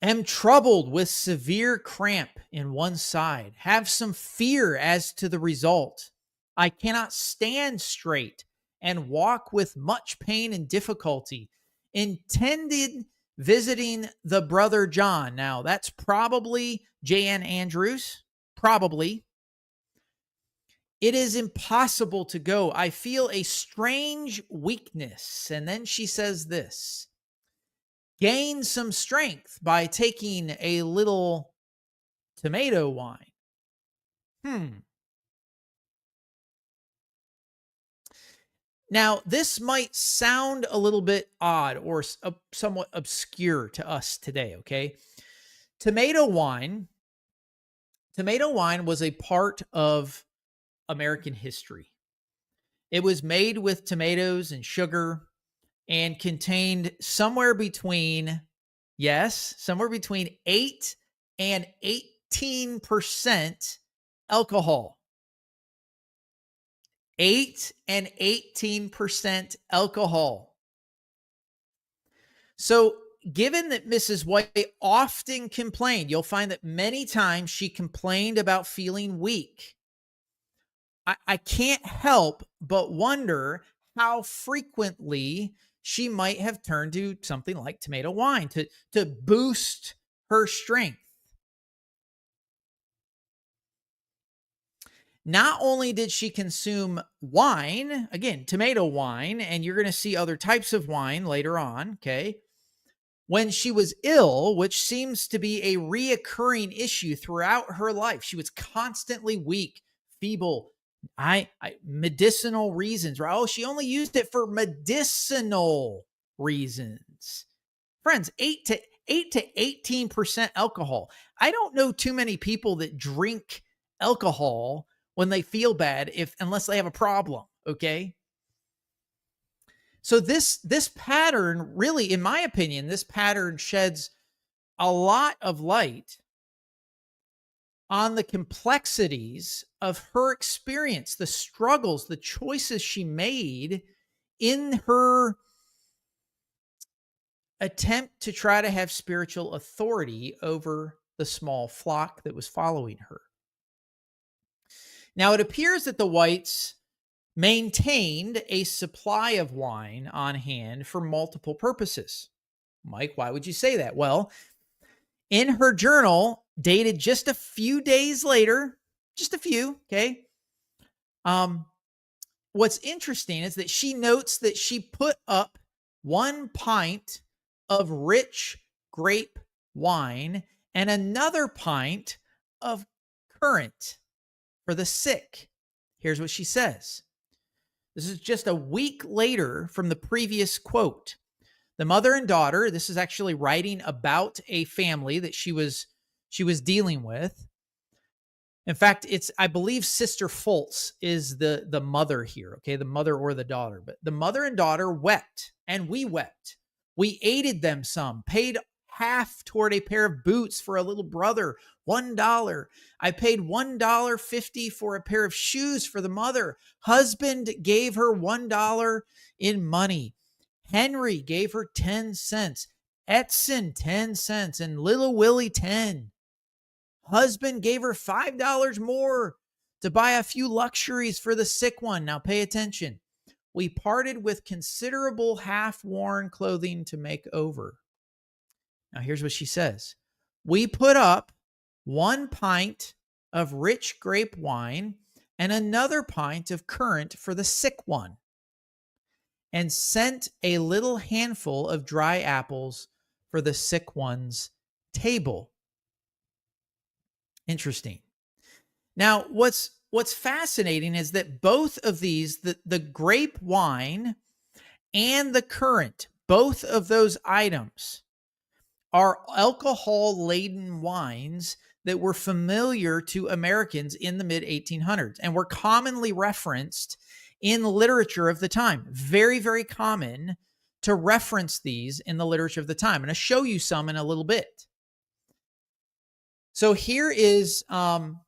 Speaker 1: Am troubled with severe cramp in one side. Have some fear as to the result. I cannot stand straight and walk with much pain and difficulty. Intended visiting the brother John. Now, that's probably J.N. Andrews. Probably. It is impossible to go. I feel a strange weakness. And then she says this. Gain some strength by taking a little tomato wine. Now, this might sound a little bit odd or somewhat obscure to us today, okay? Tomato wine was a part of American history. It was made with tomatoes and sugar and contained somewhere between 8 and 18% alcohol. 8 and 18% alcohol. So, given that Mrs. White often complained, you'll find that many times she complained about feeling weak. I can't help but wonder how frequently she might have turned to something like tomato wine to boost her strength. Not only did she consume wine, again, tomato wine, and you're going to see other types of wine later on, okay? When she was ill, which seems to be a reoccurring issue throughout her life, she was constantly weak, feeble, medicinal reasons, right? Oh, she only used it for medicinal reasons. Friends, 8 to 18% alcohol. I don't know too many people that drink alcohol when they feel bad, unless they have a problem, okay? So this pattern, really, in my opinion, this pattern sheds a lot of light on the complexities of her experience, the struggles, the choices she made in her attempt to try to have spiritual authority over the small flock that was following her. Now, it appears that the Whites maintained a supply of wine on hand for multiple purposes. Mike, why would you say that? Well, in her journal, dated just a few days later, just a few, okay? What's interesting is that she notes that she put up 1 pint of rich grape wine and another pint of currant for the sick. Here's what she says. This is just a week later from the previous quote. The mother and daughter, this is actually writing about a family that she was dealing with. In fact, I believe Sister Fultz is the mother here, okay? The mother or the daughter. But the mother and daughter wept, and we wept. We aided them some, paid half toward a pair of boots for a little brother, $1. I paid $1.50 for a pair of shoes for the mother. Husband gave her $1 in money. Henry gave her 10 cents. Edson, 10 cents. And little Willie, 10. Husband gave her $5 more to buy a few luxuries for the sick one. Now pay attention. We parted with considerable half-worn clothing to make over. Now here's what she says. We put up 1 pint of rich grape wine and another pint of currant for the sick one, and sent a little handful of dry apples for the sick one's table. Interesting. Now, what's fascinating is that both of these, the grape wine and the currant, both of those items are alcohol-laden wines that were familiar to Americans in the mid-1800s and were commonly referenced in the literature of the time. Very, very common to reference these in the literature of the time. I'm going to show you some in a little bit. So here is some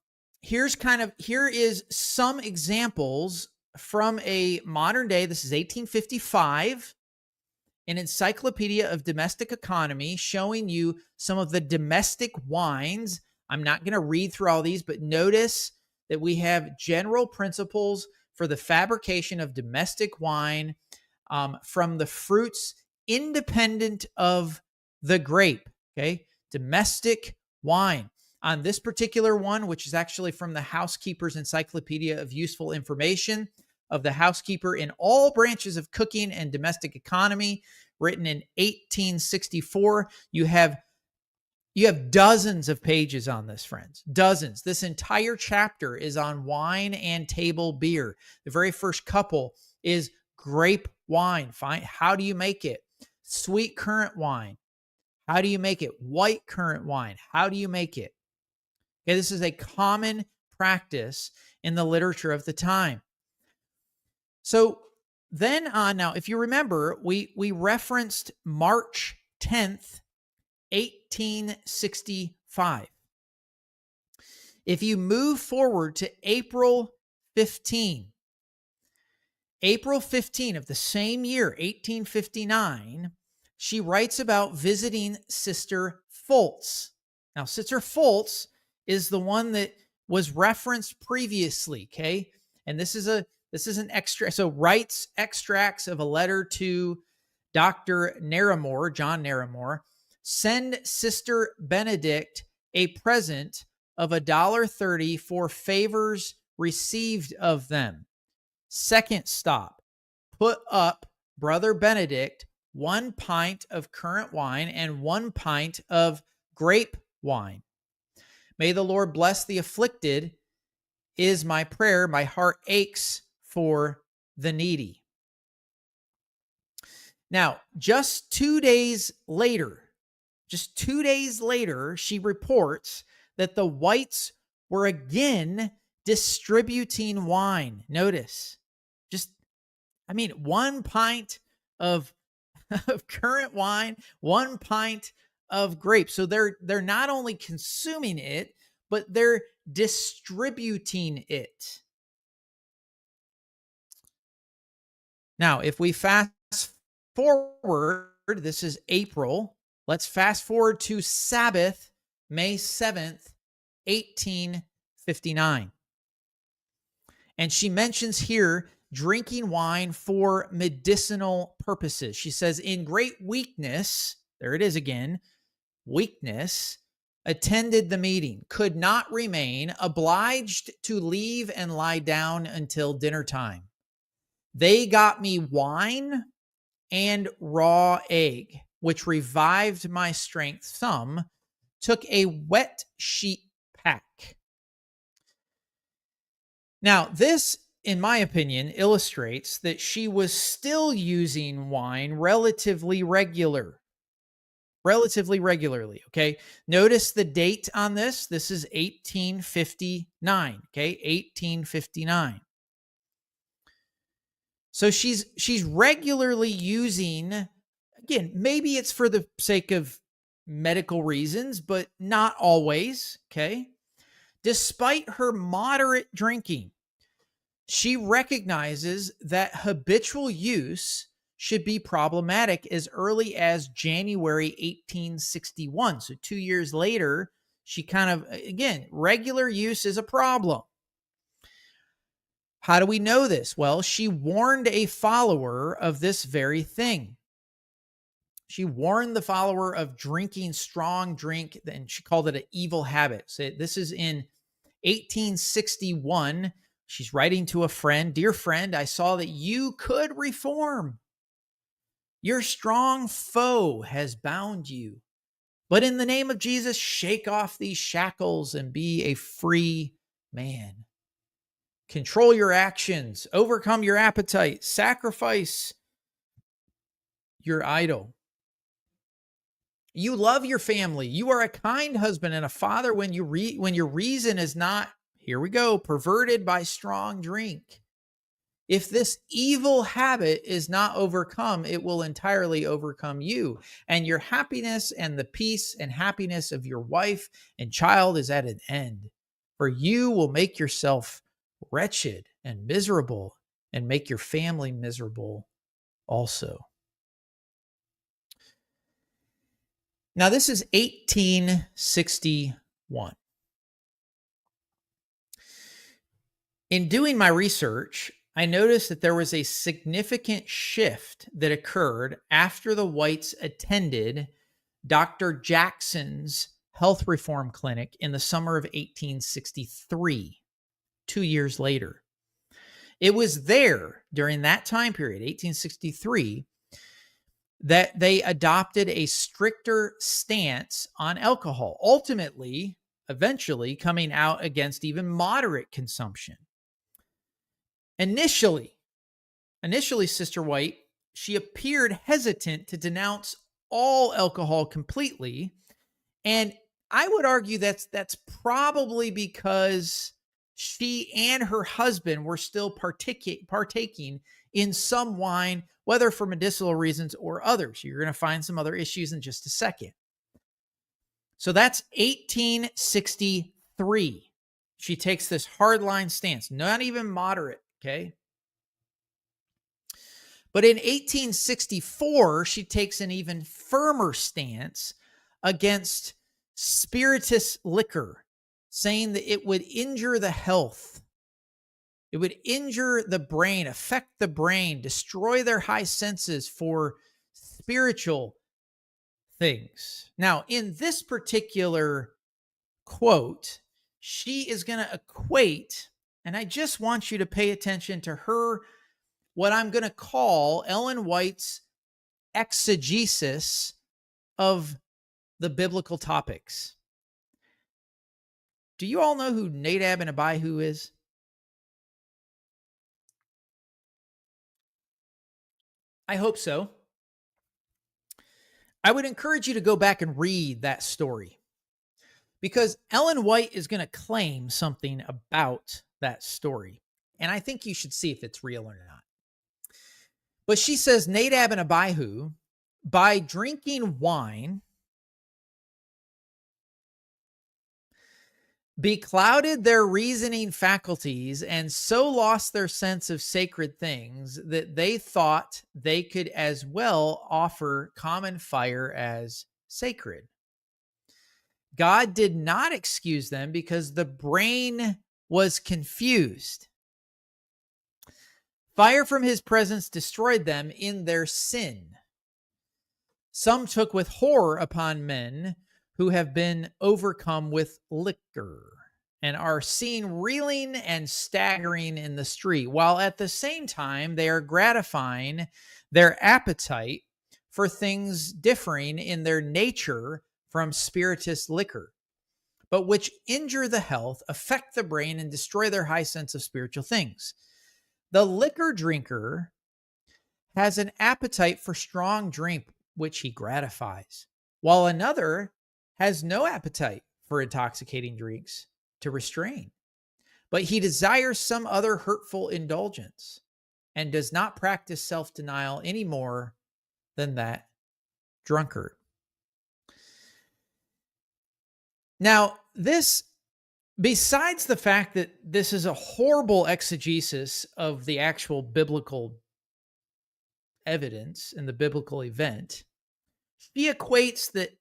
Speaker 1: examples from a modern day. This is 1855, an Encyclopedia of Domestic Economy, showing you some of the domestic wines. I'm not going to read through all these, but notice that we have general principles for the fabrication of domestic wine from the fruits independent of the grape. Okay, domestic wine. On this particular one, which is actually from the Housekeeper's Encyclopedia of Useful Information of the Housekeeper in All Branches of Cooking and Domestic Economy, written in 1864, you have dozens of pages on this, friends. Dozens. This entire chapter is on wine and table beer. The very first couple is grape wine. How do you make it? Sweet currant wine. How do you make it? White currant wine. How do you make it? Okay, this is a common practice in the literature of the time. So then on, now, if you remember, we referenced March 10th, 1865. If you move forward to April 15 of the same year, 1859, she writes about visiting Sister Fultz. Now, Sister Fultz is the one that was referenced previously, okay? And this is an extract. So writes extracts of a letter to Dr. Narramore, John Narramore. Send Sister Benedict a present of $1.30 for favors received of them. Second stop, put up Brother Benedict 1 pint of currant wine and 1 pint of grape wine. May the Lord bless the afflicted is my prayer. My heart aches for the needy. Now, just 2 days later, she reports that the whites were again distributing wine. Notice, 1 pint of currant wine, 1 pint of grape. So they're not only consuming it, but they're distributing it. Now, if we fast forward, this is April. Let's fast forward to Sabbath, May 7th, 1859. And she mentions here drinking wine for medicinal purposes. She says, in great weakness, there it is again, weakness, attended the meeting, could not remain, obliged to leave and lie down until dinner time. They got me wine and raw egg, which revived my strength some, took a wet sheet pack. Now, this in my opinion, illustrates that she was still using wine relatively regularly. Okay. Notice the date on this. This is 1859. Okay. 1859. So she's regularly using, again, maybe it's for the sake of medical reasons, but not always. Okay. Despite her moderate drinking, she recognizes that habitual use should be problematic as early as January 1861. So 2 years later, she kind of, again, regular use is a problem. How do we know this? Well, she warned a follower of this very thing. She warned the follower of drinking strong drink, and she called it an evil habit. So this is in 1861. She's writing to a friend, "Dear friend, I saw that you could reform. Your strong foe has bound you. But in the name of Jesus, shake off these shackles and be a free man. Control your actions, overcome your appetite, sacrifice your idol. You love your family. You are a kind husband and a father when your reason is not, here we go, perverted by strong drink. If this evil habit is not overcome, it will entirely overcome you. And your happiness and the peace and happiness of your wife and child is at an end. For you will make yourself wretched and miserable and make your family miserable also." Now, this is 1861. In doing my research, I noticed that there was a significant shift that occurred after the Whites attended Dr. Jackson's health reform clinic in the summer of 1863, 2 years later. It was there during that time period, 1863, that they adopted a stricter stance on alcohol, eventually coming out against even moderate consumption. Initially, Sister White, she appeared hesitant to denounce all alcohol completely. And I would argue that's probably because she and her husband were still partaking in some wine, whether for medicinal reasons or others. You're going to find some other issues in just a second. So that's 1863. She takes this hardline stance, not even moderate, okay? But in 1864, she takes an even firmer stance against spirituous liquor, saying that it would injure the health. It would injure the brain, affect the brain, destroy their high senses for spiritual things. Now, in this particular quote, she is going to equate, and I just want you to pay attention to her, what I'm going to call Ellen White's exegesis of the biblical topics. Do you all know who Nadab and Abihu is? I hope so. I would encourage you to go back and read that story, because Ellen White is going to claim something about that story, and I think you should see if it's real or not. But she says Nadab and Abihu, by drinking wine, beclouded their reasoning faculties and so lost their sense of sacred things that they thought they could as well offer common fire as sacred. God did not excuse them because the brain was confused. Fire from his presence destroyed them in their sin. Some took with horror upon men who have been overcome with liquor and are seen reeling and staggering in the street, while at the same time they are gratifying their appetite for things differing in their nature from spirituous liquor, but which injure the health, affect the brain, and destroy their high sense of spiritual things. The liquor drinker has an appetite for strong drink, which he gratifies, while another has no appetite for intoxicating drinks to restrain, but he desires some other hurtful indulgence and does not practice self denial any more than that drunkard. Now, this, besides the fact that this is a horrible exegesis of the actual biblical evidence and the biblical event, she equates that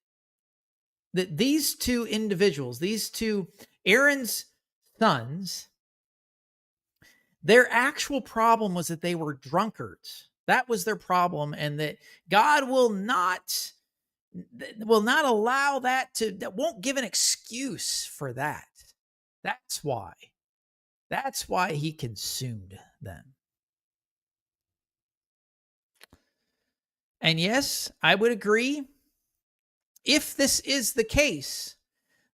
Speaker 1: these two individuals, these two Aaron's sons, their actual problem was that they were drunkards. That was their problem, and that God will not allow that won't give an excuse for that. That's why he consumed them. And yes, I would agree. If this is the case,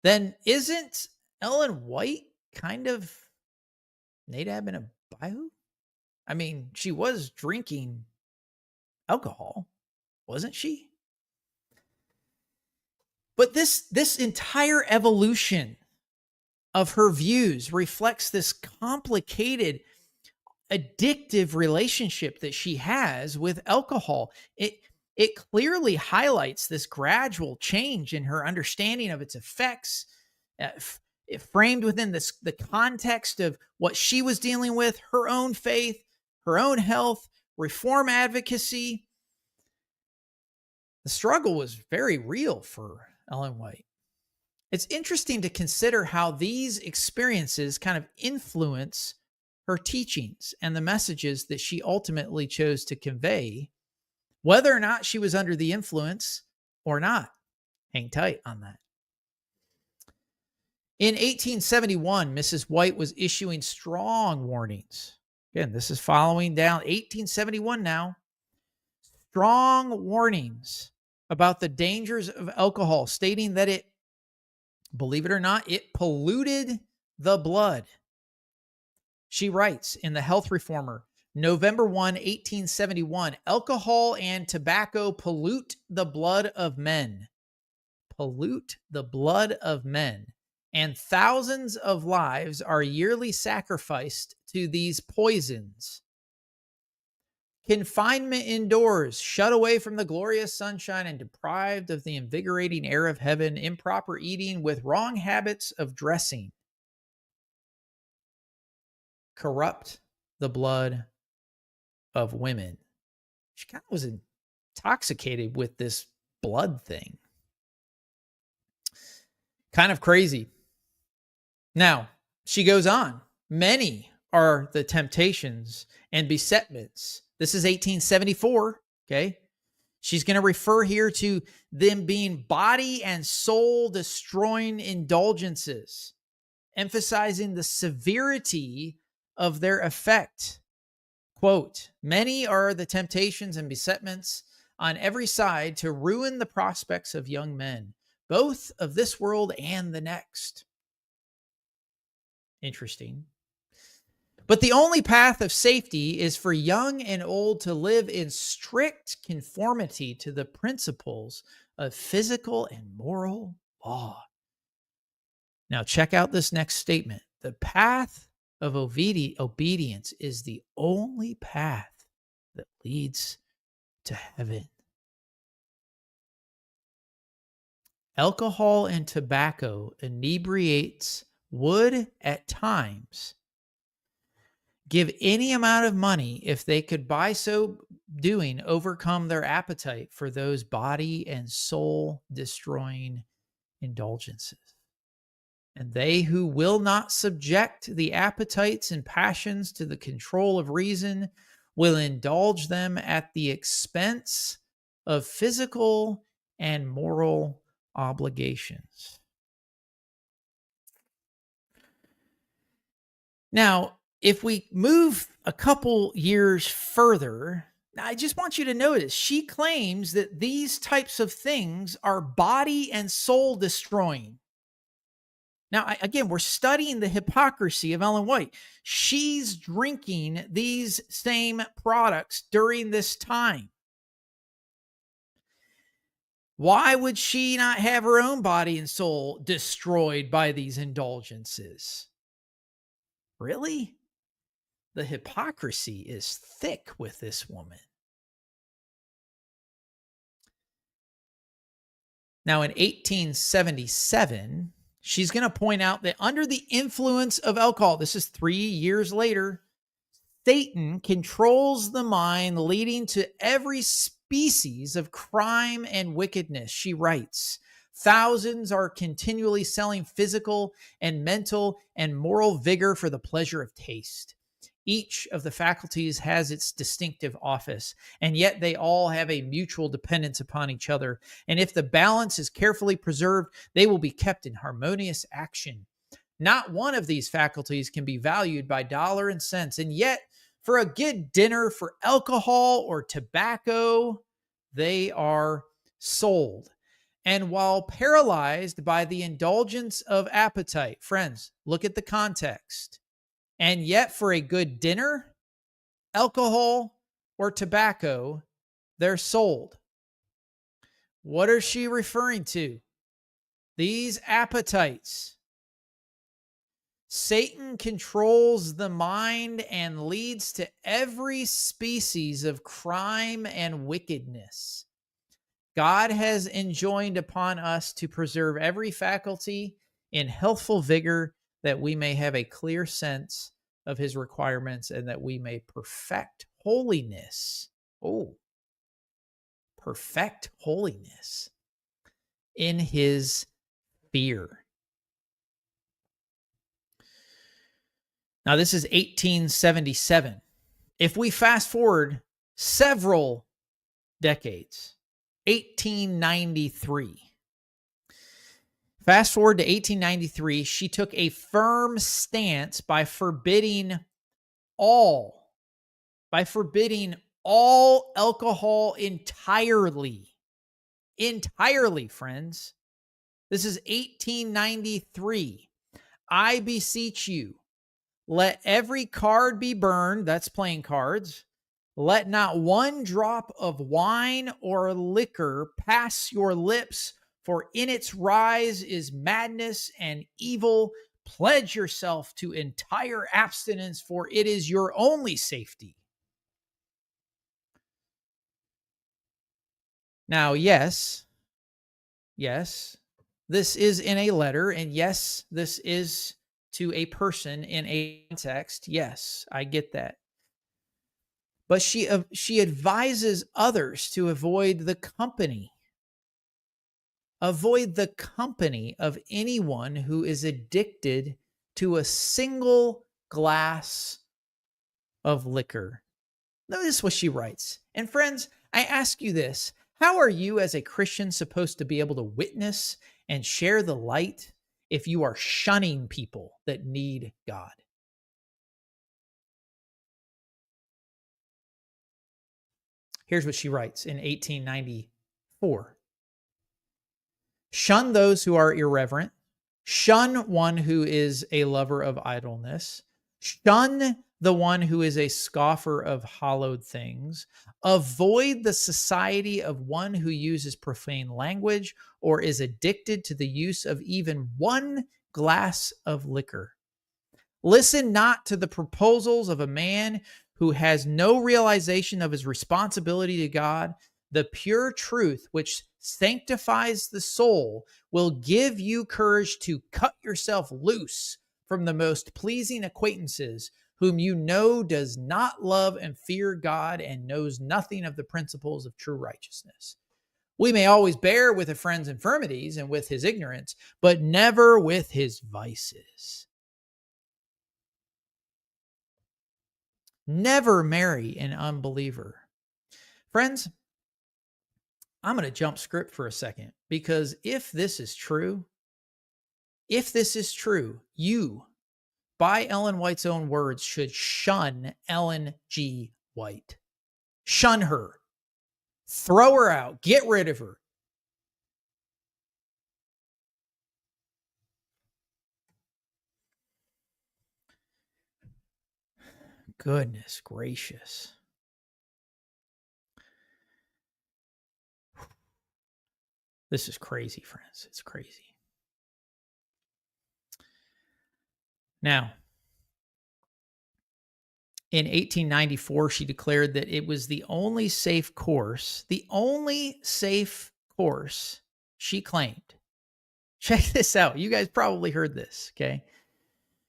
Speaker 1: then isn't Ellen White kind of Nadab and Abihu? I mean, she was drinking alcohol, wasn't she? But this entire evolution of her views reflects this complicated, addictive relationship that she has with alcohol. It clearly highlights this gradual change in her understanding of its effects, framed within the context of what she was dealing with, her own faith, her own health, reform advocacy. The struggle was very real for Ellen White. It's interesting to consider how these experiences kind of influence her teachings and the messages that she ultimately chose to convey, whether or not she was under the influence or not. Hang tight on that. In 1871, Mrs. White was issuing strong warnings. Again, this is following down 1871 now. Strong warnings about the dangers of alcohol, stating that it, believe it or not, it polluted the blood. She writes in The Health Reformer, November 1, 1871, alcohol and tobacco pollute the blood of men. Pollute the blood of men. And thousands of lives are yearly sacrificed to these poisons. Confinement indoors, shut away from the glorious sunshine and deprived of the invigorating air of heaven, improper eating with wrong habits of dressing, corrupt the blood of women. She kind of was intoxicated with this blood thing. Kind of crazy. Now, she goes on. Many are the temptations and besetments. This is 1874, okay? She's going to refer here to them being body and soul destroying indulgences, emphasizing the severity of their effect. Quote, many are the temptations and besetments on every side to ruin the prospects of young men, both of this world and the next. Interesting. But the only path of safety is for young and old to live in strict conformity to the principles of physical and moral law. Now, check out this next statement. The path of obedience is the only path that leads to heaven. Alcohol and tobacco inebriates would at times give any amount of money if they could by so doing overcome their appetite for those body and soul destroying indulgences. And they who will not subject the appetites and passions to the control of reason will indulge them at the expense of physical and moral obligations. Now, if we move a couple years further, I just want you to notice she claims that these types of things are body and soul destroying. Now, again, we're studying the hypocrisy of Ellen White. She's drinking these same products during this time. Why would she not have her own body and soul destroyed by these indulgences? Really? The hypocrisy is thick with this woman. Now, in 1877, she's going to point out that under the influence of alcohol, this is 3 years later, Satan controls the mind, leading to every species of crime and wickedness. She writes, thousands are continually selling physical and mental and moral vigor for the pleasure of taste. Each of the faculties has its distinctive office, and yet they all have a mutual dependence upon each other. And if the balance is carefully preserved, they will be kept in harmonious action. Not one of these faculties can be valued by dollar and cents, and yet for a good dinner for alcohol or tobacco, they are sold. And while paralyzed by the indulgence of appetite, friends, look at the context. And yet for a good dinner, alcohol or tobacco, they're sold. What is she referring to? These appetites. Satan controls the mind and leads to every species of crime and wickedness. God has enjoined upon us to preserve every faculty in healthful vigor, that we may have a clear sense of his requirements and that we may perfect holiness. Oh, perfect holiness in his fear. Now, this is 1877. If we fast forward several decades, 1893. Fast forward to 1893, she took a firm stance by forbidding all alcohol entirely. Entirely, friends. This is 1893. I beseech you, let every card be burned. That's playing cards. Let not one drop of wine or liquor pass your lips, for in its rise is madness and evil. Pledge yourself to entire abstinence, for it is your only safety. Now, yes, this is in a letter, and yes, this is to a person in a context. Yes, I get that. But she advises others to avoid the company. Avoid the company of anyone who is addicted to a single glass of liquor. Notice what she writes. And friends, I ask you this. How are you as a Christian supposed to be able to witness and share the light if you are shunning people that need God? Here's what she writes in 1894. Shun those who are irreverent. Shun one who is a lover of idleness. Shun the one who is a scoffer of hallowed things. Avoid the society of one who uses profane language or is addicted to the use of even one glass of liquor. Listen not to the proposals of a man who has no realization of his responsibility to God. The pure truth which sanctifies the soul will give you courage to cut yourself loose from the most pleasing acquaintances, whom you know does not love and fear God and knows nothing of the principles of true righteousness. We may always bear with a friend's infirmities and with his ignorance, but never with his vices. Never marry an unbeliever. Friends, I'm going to jump script for a second, because if this is true, you, by Ellen White's own words, should shun Ellen G. White. Shun her. Throw her out. Get rid of her. Goodness gracious. This is crazy, friends. It's crazy. Now, in 1894, she declared that it was the only safe course, she claimed. Check this out. You guys probably heard this, okay?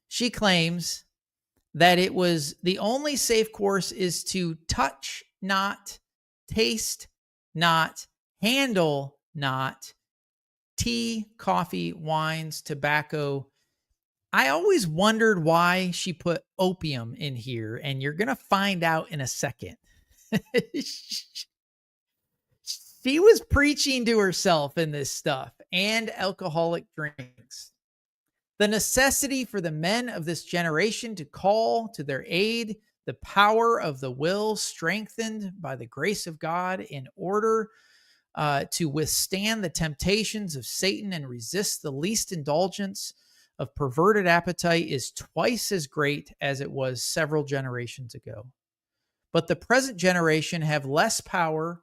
Speaker 1: She claims that it was the only safe course is to touch not, taste not, handle not tea, coffee, wines, tobacco. I always wondered why she put opium in here, and you're going to find out in a second. She was preaching to herself in this stuff and alcoholic drinks. The necessity for the men of this generation to call to their aid the power of the will strengthened by the grace of God in order to withstand the temptations of Satan and resist the least indulgence of perverted appetite is twice as great as it was several generations ago. But the present generation have less power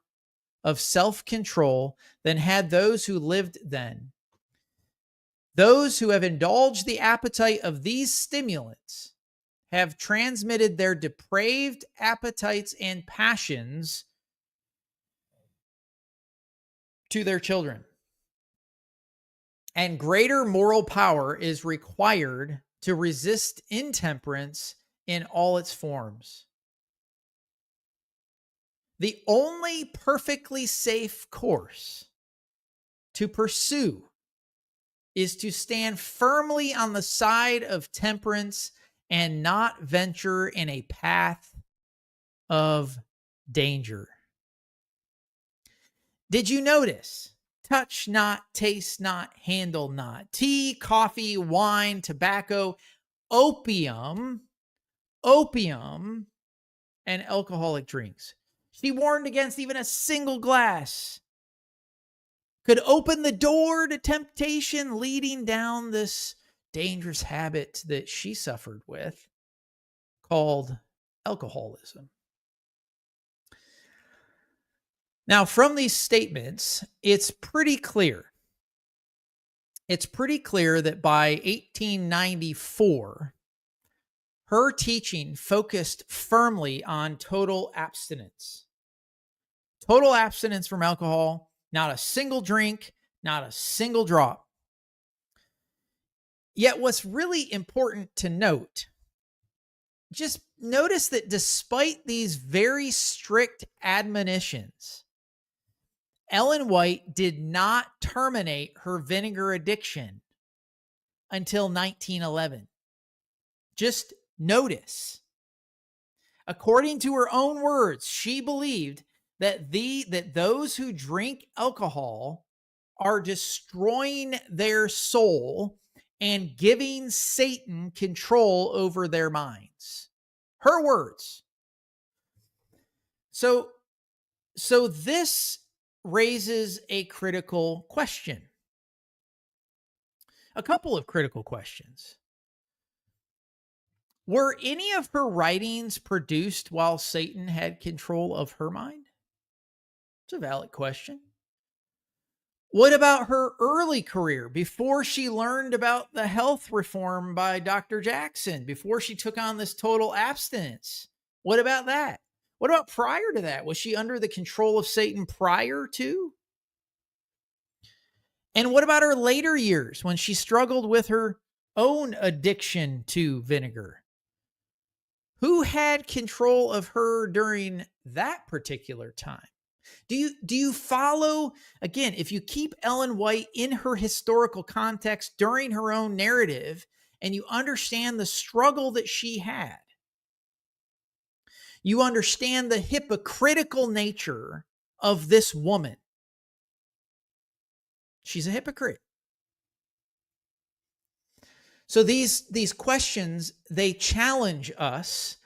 Speaker 1: of self-control than had those who lived then. Those who have indulged the appetite of these stimulants have transmitted their depraved appetites and passions to their children. And greater moral power is required to resist intemperance in all its forms. The only perfectly safe course to pursue is to stand firmly on the side of temperance and not venture in a path of danger. Did you notice? Touch not, taste not, handle not. Tea, coffee, wine, tobacco, opium, and alcoholic drinks. She warned against even a single glass could open the door to temptation, leading down this dangerous habit that she suffered with called alcoholism. Now, from these statements, it's pretty clear. It's pretty clear that by 1894, her teaching focused firmly on total abstinence. Total abstinence from alcohol, not a single drink, not a single drop. Yet what's really important to note, just notice that despite these very strict admonitions, Ellen White did not terminate her vinegar addiction until 1911. Just notice. According to her own words, she believed that those who drink alcohol are destroying their soul and giving Satan control over their minds. Her words. So this raises a critical question. A couple of critical questions. Were any of her writings produced while Satan had control of her mind? It's a valid question. What about her early career before she learned about the health reform by Dr. Jackson, before she took on this total abstinence? What about that? What about prior to that? Was she under the control of Satan prior to? And what about her later years when she struggled with her own addiction to vinegar? Who had control of her during that particular time? Do you follow? Again, if you keep Ellen White in her historical context during her own narrative and you understand the struggle that she had, you understand the hypocritical nature of this woman. She's a hypocrite. So these questions, they challenge us.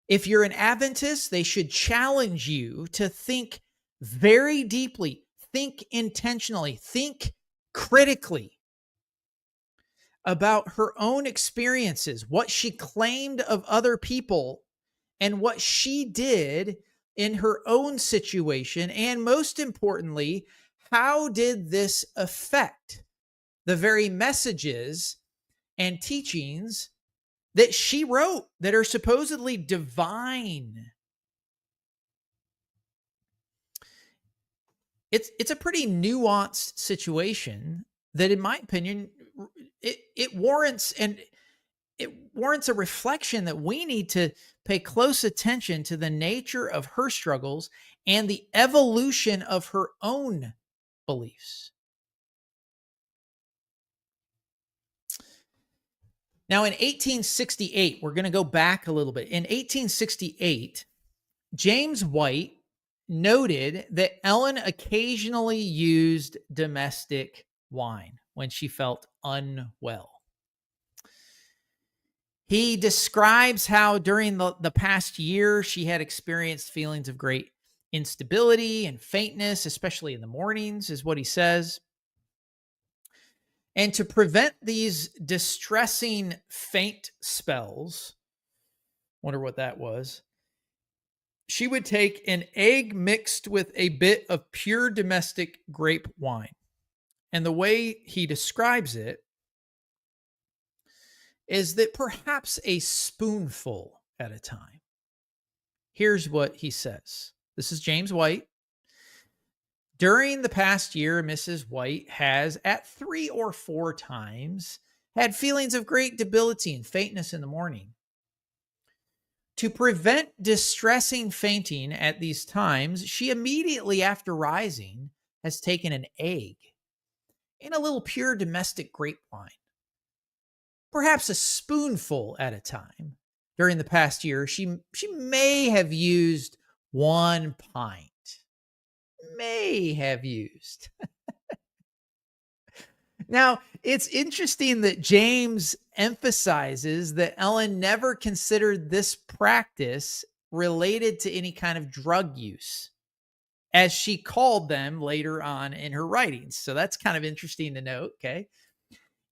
Speaker 1: If you're an Adventist, they should challenge you to think very deeply, think intentionally, think critically about her own experiences, what she claimed of other people, and what she did in her own situation. And most importantly, how did this affect the very messages and teachings that she wrote that are supposedly divine? It's a pretty nuanced situation that, in my opinion, it warrants a reflection that we need to pay close attention to the nature of her struggles and the evolution of her own beliefs. Now, in 1868, we're going to go back a little bit. In 1868, James White noted that Ellen occasionally used domestic wine when she felt unwell. He describes how during the past year she had experienced feelings of great instability and faintness, especially in the mornings, is what he says. And to prevent these distressing faint spells, wonder what that was, she would take an egg mixed with a bit of pure domestic grape wine. And the way he describes it is that perhaps a spoonful at a time. Here's what he says. This is James White. During the past year, Mrs. White has, at 3 or 4 times, had feelings of great debility and faintness in the morning. To prevent distressing fainting at these times, she immediately after rising has taken an egg and a little pure domestic grape wine, perhaps a spoonful at a time. During the past year, she may have used 1 pint. May have used. Now, it's interesting that James emphasizes that Ellen never considered this practice related to any kind of drug use, as she called them later on in her writings. So that's kind of interesting to note, okay?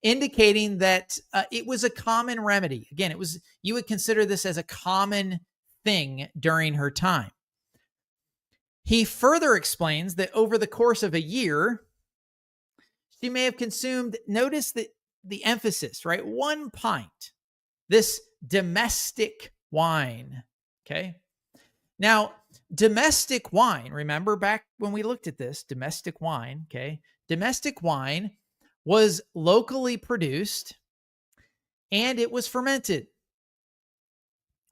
Speaker 1: Indicating that it was a common remedy. Again, you would consider this as a common thing during her time. He further explains that over the course of a year, she may have consumed, notice that the emphasis, right? 1 pint, this domestic wine, okay? Now, domestic wine, remember back when we looked at this, domestic wine, okay? Domestic wine was locally produced and it was fermented,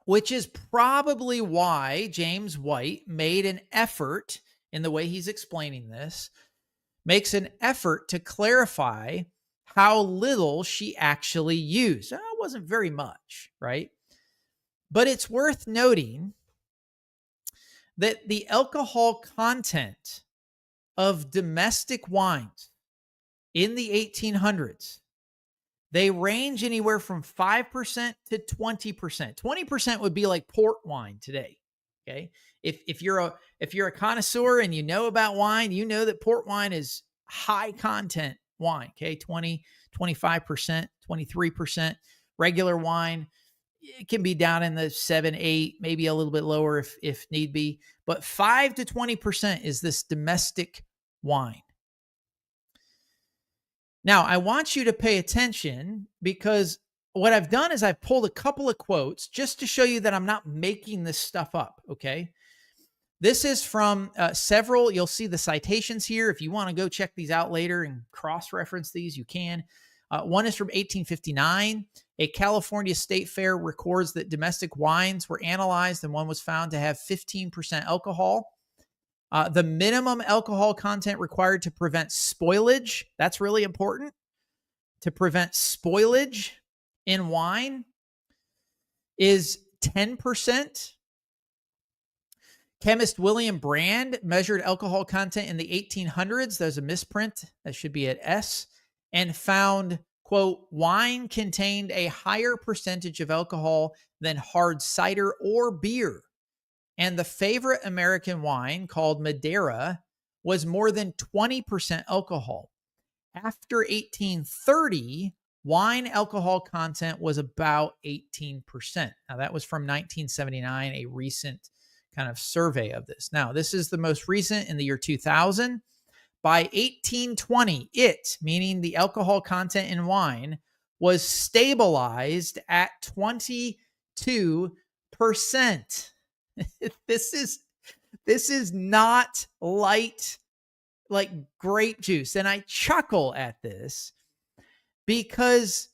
Speaker 1: which is probably why James White made an effort, in the way he's explaining this, makes an effort to clarify how little she actually used. It wasn't very much, right? But it's worth noting that the alcohol content of domestic wines in the 1800s, they range anywhere from 5% to 20%. 20% would be like port wine today. Okay. If you're a connoisseur and you know about wine, you know that port wine is high content wine. Okay. 20, 25%, 23%. Regular wine, it can be down in the 7, 8, maybe a little bit lower if need be. But 5 to 20% is this domestic wine. Now, I want you to pay attention, because what I've done is I've pulled a couple of quotes just to show you that I'm not making this stuff up, okay? This is from several. You'll see the citations here. If you want to go check these out later and cross-reference these, you can. One is from 1859. A California state fair records that domestic wines were analyzed and one was found to have 15% alcohol. The minimum alcohol content required to prevent spoilage, that's really important, to prevent spoilage in wine is 10%. Chemist William Brand measured alcohol content in the 1800s. There's a misprint. That should be at S. And found, quote, wine contained a higher percentage of alcohol than hard cider or beer. And the favorite American wine, called Madeira, was more than 20% alcohol. After 1830, wine alcohol content was about 18%. Now, that was from 1979, a recent kind of survey of this. Now, this is the most recent in the year 2000. By 1820, meaning the alcohol content in wine, was stabilized at 22%. This is not light like grape juice. And I chuckle at this because,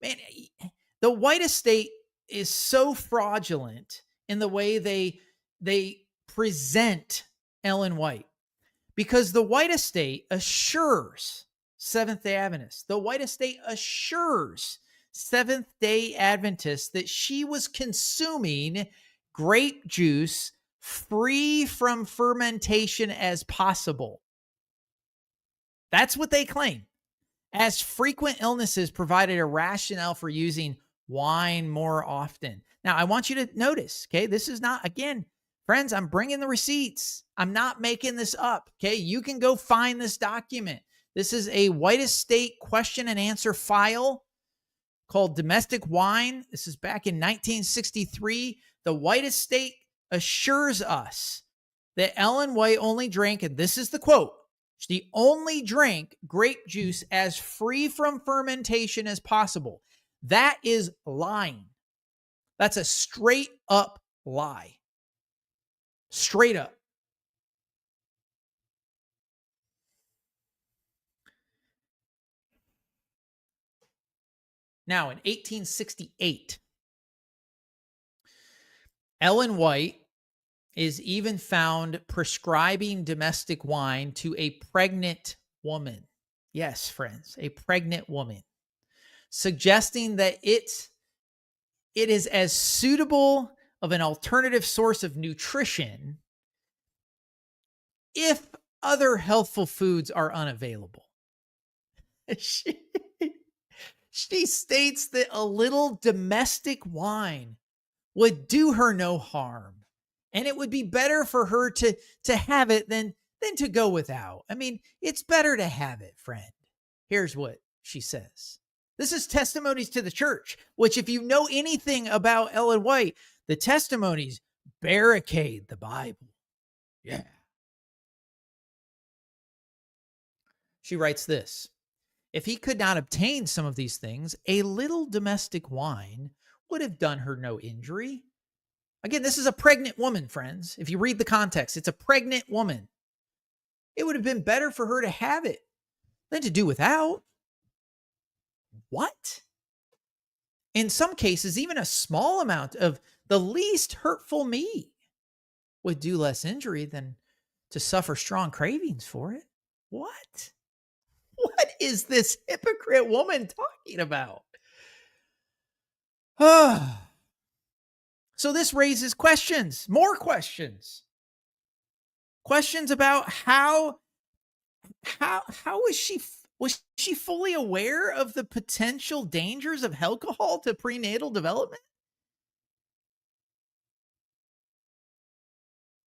Speaker 1: man, the white estate is so fraudulent in the way they present Ellen White, because the white estate assures Seventh-day Adventists, the white estate assures Seventh-day Adventists that she was consuming grape juice free from fermentation as possible. That's what they claim. As frequent illnesses provided a rationale for using wine more often. Now, I want you to notice, okay, this is not, again, friends, I'm bringing the receipts. I'm not making this up, okay? You can go find this document. This is a white estate question and answer file called Domestic Wine. This is back in 1963. The white estate assures us that Ellen White only drank, and this is the quote, she only drank grape juice as free from fermentation as possible. That is lying. That's a straight up lie. Straight up. Now, in 1868, Ellen White is even found prescribing domestic wine to a pregnant woman. Yes, friends, a pregnant woman, suggesting that it is as suitable of an alternative source of nutrition if other healthful foods are unavailable. She states that a little domestic wine would do her no harm, and it would be better for her to have it than to go without. I mean, it's better to have it, friend. Here's what she says. This is Testimonies to the Church, which, if you know anything about Ellen White, the testimonies barricade the Bible. Yeah. She writes this: if he could not obtain some of these things, a little domestic wine would have done her no injury. Again, this is a pregnant woman, friends. If you read the context, it's a pregnant woman. It would have been better for her to have it than to do without. What? In some cases, even a small amount of the least hurtful meat would do less injury than to suffer strong cravings for it. What? What is this hypocrite woman talking about? So this raises questions, more questions. Questions about how was she fully aware of the potential dangers of alcohol to prenatal development?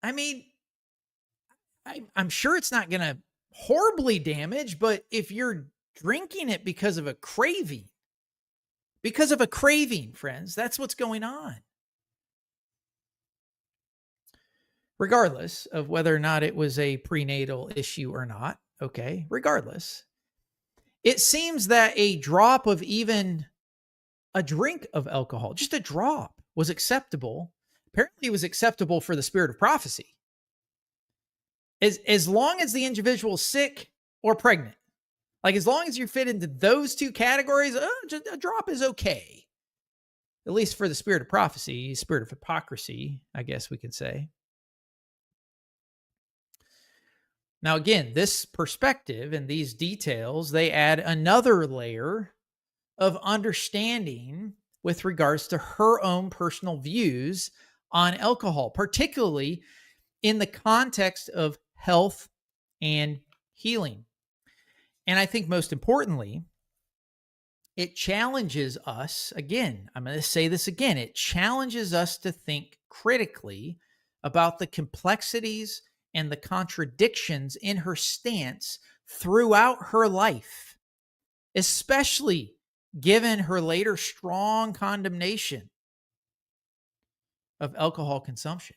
Speaker 1: I mean, I'm sure it's not going to horribly damage, but if you're drinking it because of a craving, friends, that's what's going on. Regardless of whether or not it was a prenatal issue or not, okay, regardless, it seems that a drop of even a drink of alcohol, just a drop, was acceptable. Apparently, it was acceptable for the spirit of prophecy. As long as the individual is sick or pregnant, like as long as you fit into those two categories, just a drop is okay. At least for the spirit of prophecy, spirit of hypocrisy, I guess we could say. Now, again, this perspective and these details, they add another layer of understanding with regards to her own personal views on alcohol, particularly in the context of health and healing. And I think most importantly, it challenges us, again, I'm going to say this again, it challenges us to think critically about the complexities and the contradictions in her stance throughout her life. especially given her later strong condemnation of alcohol consumption.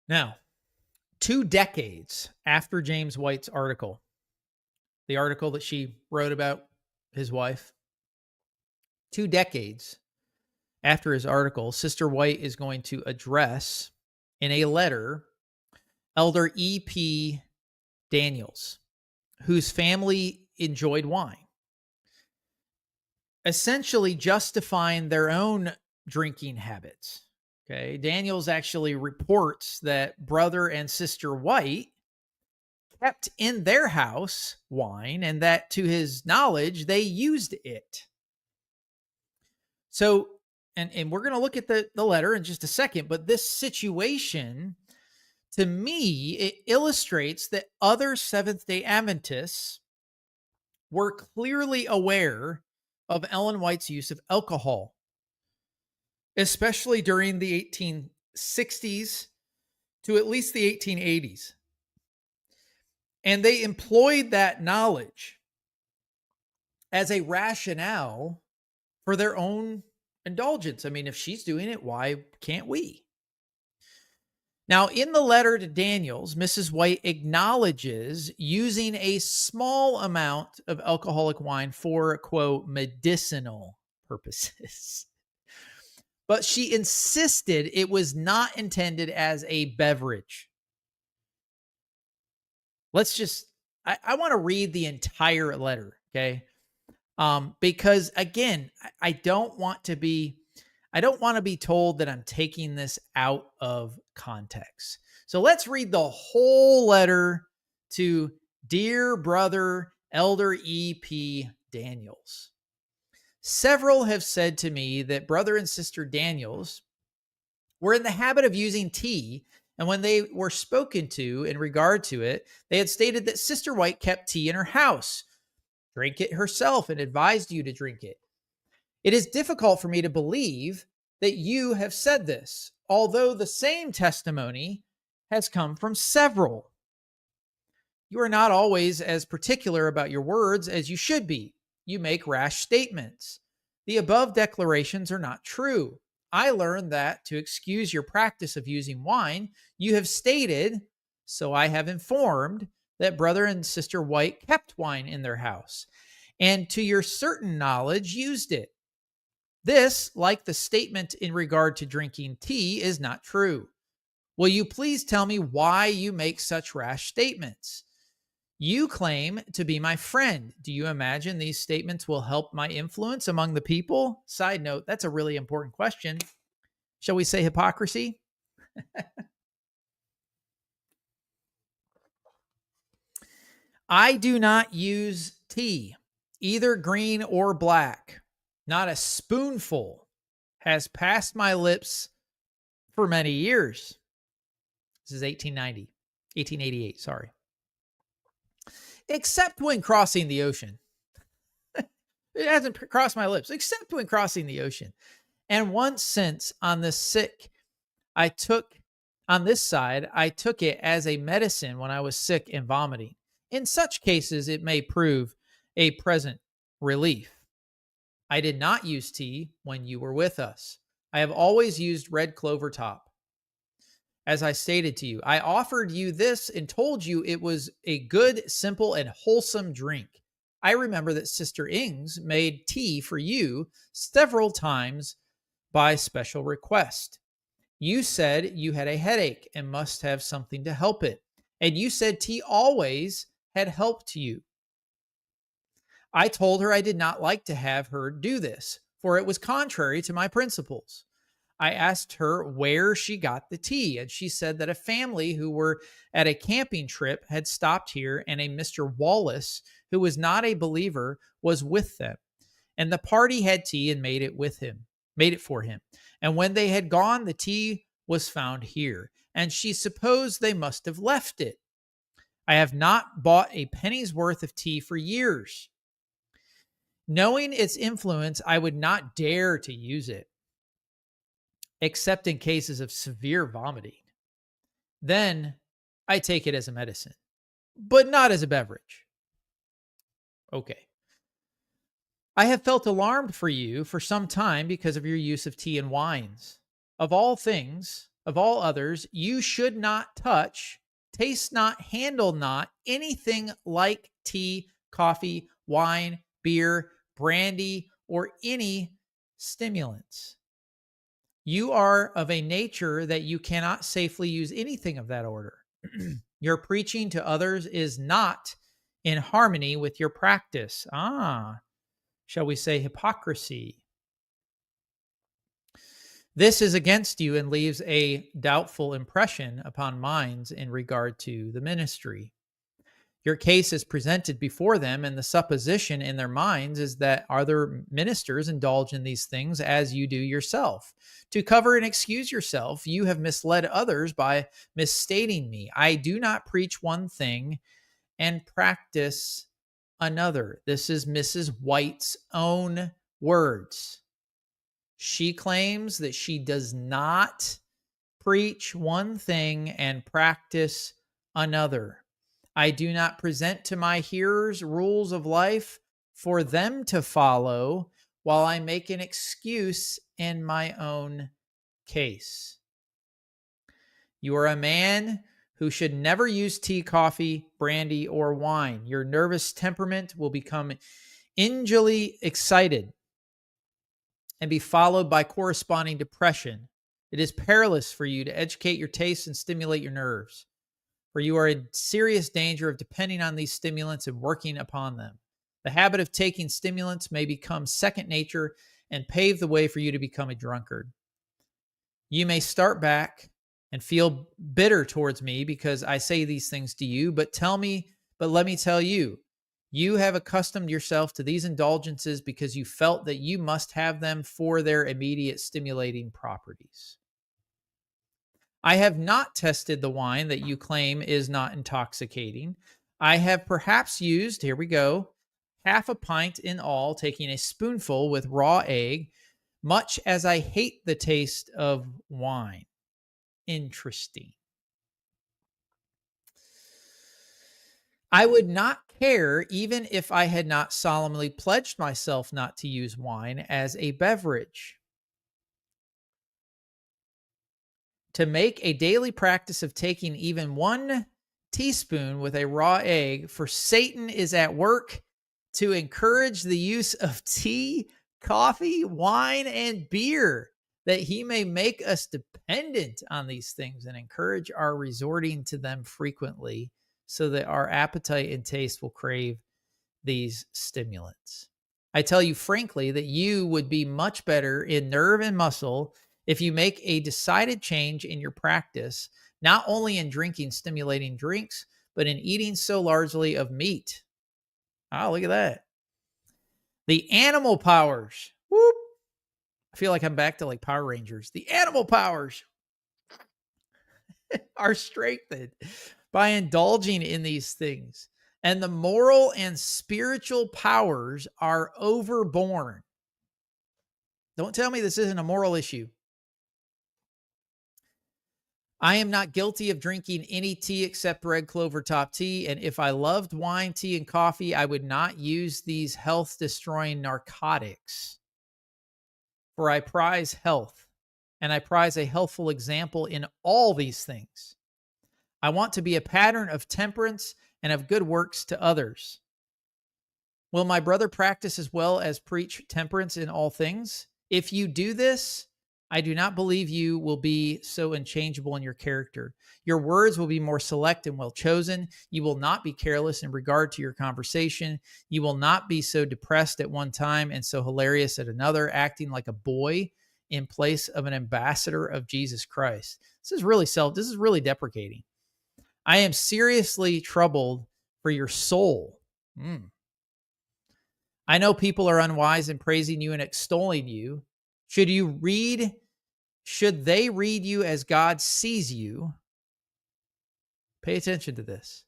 Speaker 1: Now, 2 decades after James White's article, the article that she wrote about his wife, 2 decades after his article, Sister White is going to address in a letter Elder E.P. Daniels, whose family enjoyed wine, essentially justifying their own drinking habits. Okay, Daniels actually reports that Brother and Sister White kept in their house wine and that to his knowledge, they used it. So, and we're going to look at the letter in just a second, but this situation, to me, it illustrates that other Seventh-day Adventists were clearly aware of Ellen White's use of alcohol, especially during the 1860s to at least the 1880s. And they employed that knowledge as a rationale for their own indulgence. I mean, if she's doing it, why can't we? Now, in the letter to Daniels, Mrs. White acknowledges using a small amount of alcoholic wine for, quote, medicinal purposes. But she insisted it was not intended as a beverage. I want to read the entire letter, okay? Because again, I don't want to be told that I'm taking this out of context. So let's read the whole letter to Dear Brother Elder E.P. Daniels. Several have said to me that Brother and Sister Daniels were in the habit of using tea, and when they were spoken to in regard to it, they had stated that Sister White kept tea in her house, drank it herself, and advised you to drink it. It is difficult for me to believe that you have said this, although the same testimony has come from several. You are not always as particular about your words as you should be. You make rash statements. The above declarations are not true. I learned that to excuse your practice of using wine, you have stated, so I have informed, that Brother and Sister White kept wine in their house, and to your certain knowledge used it. This, like the statement in regard to drinking tea, is not true. Will you please tell me why you make such rash statements? You claim to be my friend. Do you imagine these statements will help my influence among the people? Side note, that's a really important question. Shall we say hypocrisy? I do not use tea, either green or black. Not a spoonful has passed my lips for many years. This is 1888, sorry. Except when crossing the ocean. It hasn't crossed my lips, except when crossing the ocean. And once since on this I took it as a medicine when I was sick and vomiting. In such cases, it may prove a present relief. I did not use tea when you were with us. I have always used red clover top. As I stated to you, I offered you this and told you it was a good, simple, and wholesome drink. I remember that Sister Ings made tea for you several times by special request. You said you had a headache and must have something to help it. And you said tea always had helped you. I told her I did not like to have her do this, for it was contrary to my principles. I asked her where she got the tea, and she said that a family who were at a camping trip had stopped here, and a Mr. Wallace, who was not a believer, was with them. And the party had tea and made it for him. And when they had gone, the tea was found here, and she supposed they must have left it. I have not bought a penny's worth of tea for years. Knowing its influence, I would not dare to use it. except in cases of severe vomiting. Then I take it as a medicine, but not as a beverage. Okay. I have felt alarmed for you for some time because of your use of tea and wines. Of all things, of all others, you should not touch, taste not, handle not anything like tea, coffee, wine, beer, brandy, or any stimulants. You are of a nature that you cannot safely use anything of that order. Your preaching to others is not in harmony with your practice. Shall we say hypocrisy? This is against you and leaves a doubtful impression upon minds in regard to the ministry. Your case is presented before them, and the supposition in their minds is that other ministers indulge in these things as you do yourself. To cover and excuse yourself, you have misled others by misstating me. I do not preach one thing and practice another. This is Mrs. White's own words. She claims that she does not preach one thing and practice another. I do not present to my hearers rules of life for them to follow while I make an excuse in my own case. You are a man who should never use tea, coffee, brandy, or wine. Your nervous temperament will become unduly excited and be followed by corresponding depression. It is perilous for you to educate your tastes and stimulate your nerves, for you are in serious danger of depending on these stimulants and working upon them. The habit of taking stimulants may become second nature and pave the way for you to become a drunkard. You may start back and feel bitter towards me because I say these things to you, but let me tell you, you have accustomed yourself to these indulgences because you felt that you must have them for their immediate stimulating properties. I have not tested the wine that you claim is not intoxicating. I have perhaps used, here we go, half a pint in all, taking a spoonful with raw egg, much as I hate the taste of wine. Interesting. I would not care even if I had not solemnly pledged myself not to use wine as a beverage. To make a daily practice of taking even 1 teaspoon with a raw egg, for Satan is at work to encourage the use of tea, coffee, wine, and beer, that he may make us dependent on these things and encourage our resorting to them frequently, so that our appetite and taste will crave these stimulants. I tell you frankly that you would be much better in nerve and muscle if you make a decided change in your practice, not only in drinking stimulating drinks, but in eating so largely of meat. Oh, look at that. The animal powers. Whoop. I feel like I'm back to like Power Rangers. The animal powers are strengthened by indulging in these things, and the moral and spiritual powers are overborne. Don't tell me this isn't a moral issue. I am not guilty of drinking any tea except red clover top tea, and if I loved wine, tea, and coffee, I would not use these health-destroying narcotics. For I prize health, and I prize a healthful example in all these things. I want to be a pattern of temperance and of good works to others. Will my brother practice as well as preach temperance in all things? If you do this, I do not believe you will be so unchangeable in your character. Your words will be more select and well chosen. You will not be careless in regard to your conversation. You will not be so depressed at one time and so hilarious at another, acting like a boy in place of an ambassador of Jesus Christ. This is really deprecating. I am seriously troubled for your soul. I know people are unwise in praising you and extolling you. Should they read you as God sees you? Pay attention to this.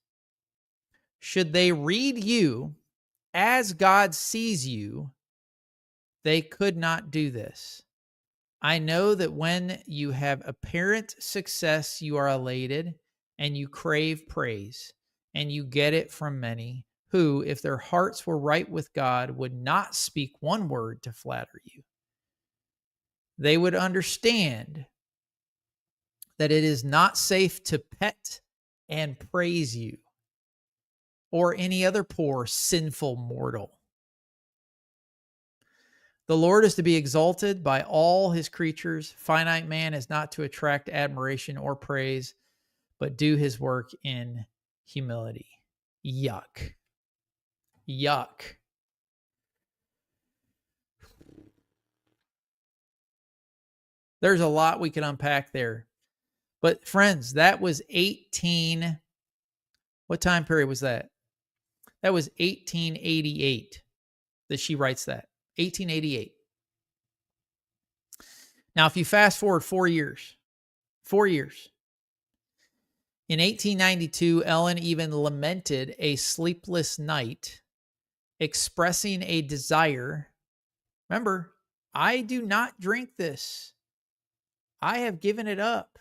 Speaker 1: Should they read you as God sees you, they could not do this. I know that when you have apparent success, you are elated and you crave praise, and you get it from many who, if their hearts were right with God, would not speak one word to flatter you. They would understand that it is not safe to pet and praise you or any other poor, sinful mortal. The Lord is to be exalted by all his creatures. Finite man is not to attract admiration or praise, but do his work in humility. Yuck. Yuck. There's a lot we can unpack there. But friends, that was what time period was that? That was 1888 that she writes that. 1888. Now, if you fast forward 4 years, in 1892, Ellen even lamented a sleepless night, expressing a desire. Remember, I do not drink this. I have given it up.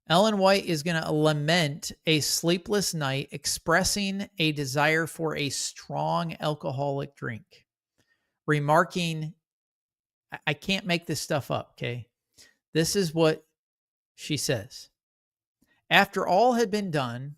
Speaker 1: Ellen White is going to lament a sleepless night, expressing a desire for a strong alcoholic drink, remarking, I can't make this stuff up, okay? This is what she says. After all had been done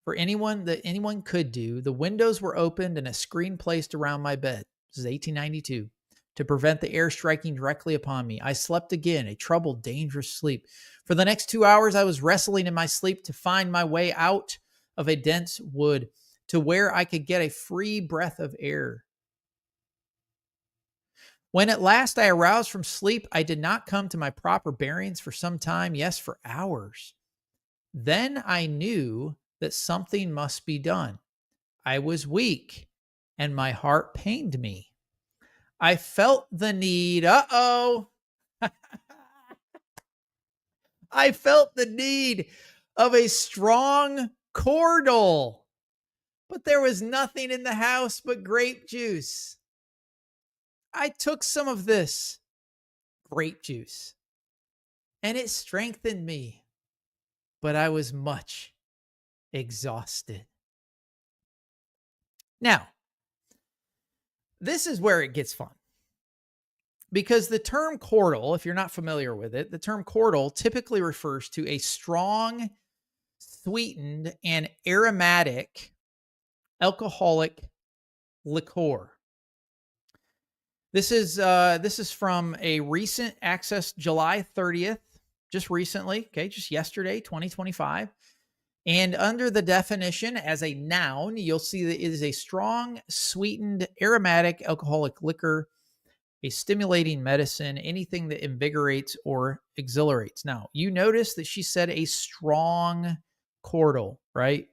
Speaker 1: for anyone that anyone could do, the windows were opened and a screen placed around my bed. This is 1892. To prevent the air striking directly upon me. I slept again, a troubled, dangerous sleep. For the next 2 hours, I was wrestling in my sleep to find my way out of a dense wood to where I could get a free breath of air. When at last I aroused from sleep, I did not come to my proper bearings for some time, yes, for hours. Then I knew that something must be done. I was weak, and my heart pained me. I felt the need. I felt the need of a strong cordial, but there was nothing in the house but grape juice. I took some of this grape juice, and it strengthened me, but I was much exhausted. Now, this is where it gets fun. Because the term cordial, if you're not familiar with it, the term cordial typically refers to a strong, sweetened, and aromatic alcoholic liqueur. This is from a recent access, July 30th, just recently, okay, just yesterday, 2025. And under the definition as a noun, you'll see that it is a strong, sweetened, aromatic alcoholic liquor, a stimulating medicine, anything that invigorates or exhilarates. Now, you notice that she said a strong cordial, right?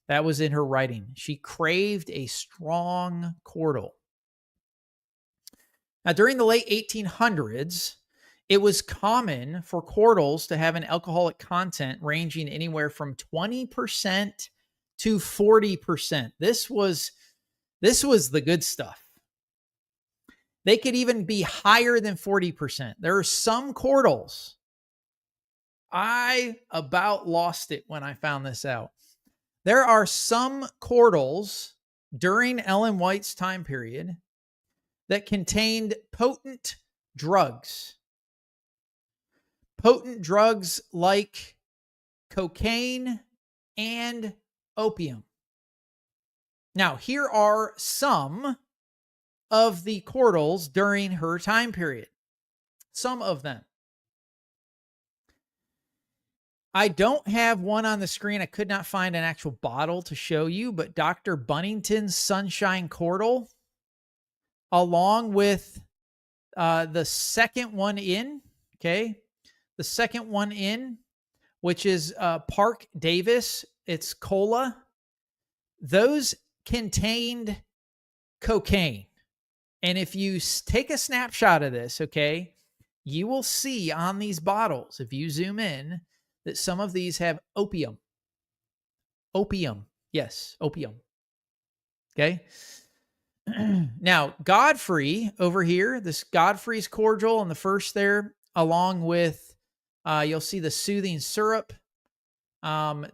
Speaker 1: That was in her writing. She craved a strong cordial. Now, during the late 1800s, it was common for cordials to have an alcoholic content ranging anywhere from 20% to 40%. This was the good stuff. They could even be higher than 40%. There are some cordials. I about lost it when I found this out. There are some cordials during Ellen White's time period that contained potent drugs. Potent drugs like cocaine and opium. Now, here are some of the cordials during her time period. Some of them. I don't have one on the screen. I could not find an actual bottle to show you, but Dr. Bunnington's Sunshine Cordial, along with the second one in, okay? The second one in, which is Park Davis, it's cola. Those contained cocaine. And if you take a snapshot of this, okay, you will see on these bottles, if you zoom in, that some of these have opium. Opium. Yes, opium. Okay. Now, Godfrey over here, this Godfrey's cordial on the first there, along with, you'll see the soothing syrup.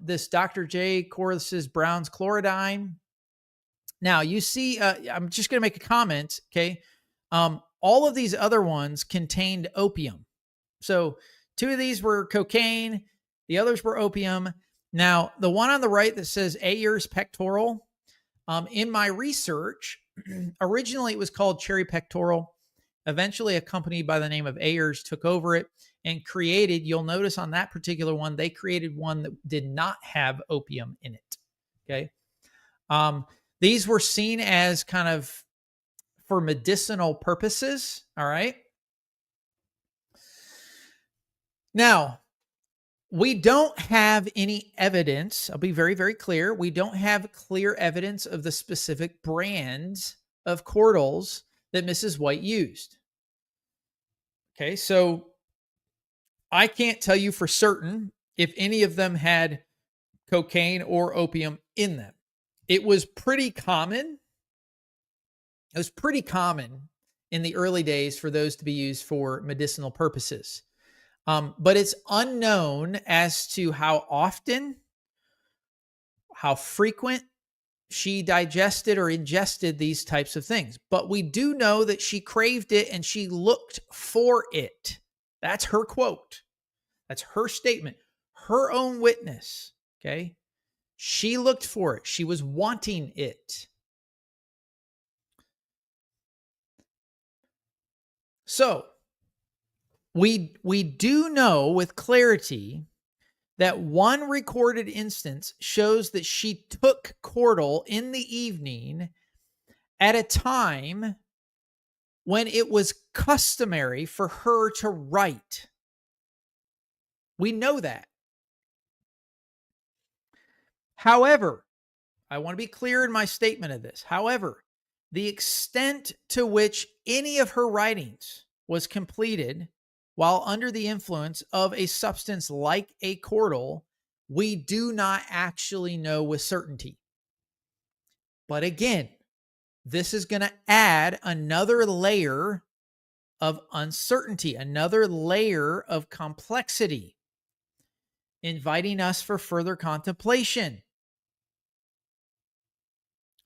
Speaker 1: This Dr. J. Corliss's Brown's chlorodyne. Now, you see, I'm just going to make a comment, okay? All of these other ones contained opium. So 2 of these were cocaine, the others were opium. Now, the one on the right that says Ayer's pectoral, in my research, originally it was called cherry pectoral. Eventually, a company by the name of Ayer's took over it and created, you'll notice on that particular one, they created one that did not have opium in it. Okay. These were seen as kind of for medicinal purposes. All right. Now, we don't have any evidence. I'll be very, very clear. We don't have clear evidence of the specific brands of cordials that Mrs. White used. Okay, so I can't tell you for certain if any of them had cocaine or opium in them. It was pretty common. It was pretty common in the early days for those to be used for medicinal purposes. But it's unknown as to how often, how frequent she digested or ingested these types of things. But we do know that she craved it and she looked for it. That's her quote. That's her statement, her own witness. Okay. She looked for it. She was wanting it. So we do know with clarity that one recorded instance shows that she took cordial in the evening at a time when it was customary for her to write. We know that. However, I want to be clear in my statement of this. However, the extent to which any of her writings was completed while under the influence of a substance like a cordial, we do not actually know with certainty. But again, this is going to add another layer of uncertainty, another layer of complexity, inviting us for further contemplation.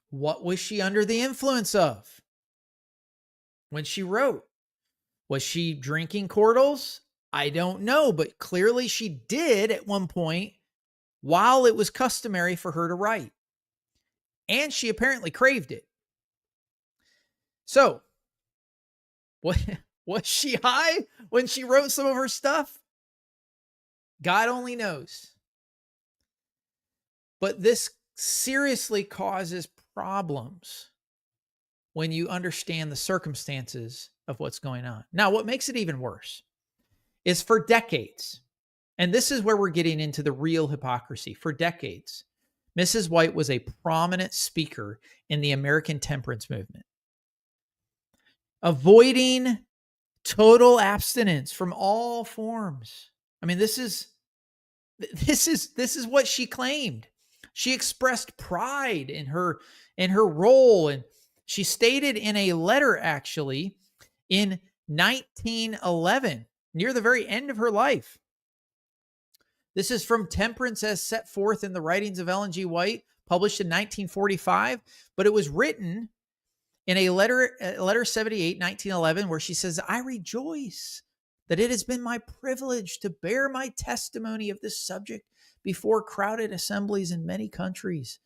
Speaker 1: What was she under the influence of when she wrote? Was she drinking cordials? I don't know, but clearly she did at one point while it was customary for her to write. And she apparently craved it. So, was she high when she wrote some of her stuff? God only knows. But this seriously causes problems when you understand the circumstances of what's going on. Now, what makes it even worse is for decades, and this is where we're getting into the real hypocrisy. For decades, Mrs. White was a prominent speaker in the American temperance movement, avoiding total abstinence from all forms. I mean, this is what she claimed. She expressed pride in her role, and she stated in a letter actually in 1911, near the very end of her life. This is from Temperance as set forth in the writings of Ellen G. White, published in 1945, but it was written in a letter 78, 1911, where she says, "I rejoice that it has been my privilege to bear my testimony of this subject before crowded assemblies in many countries.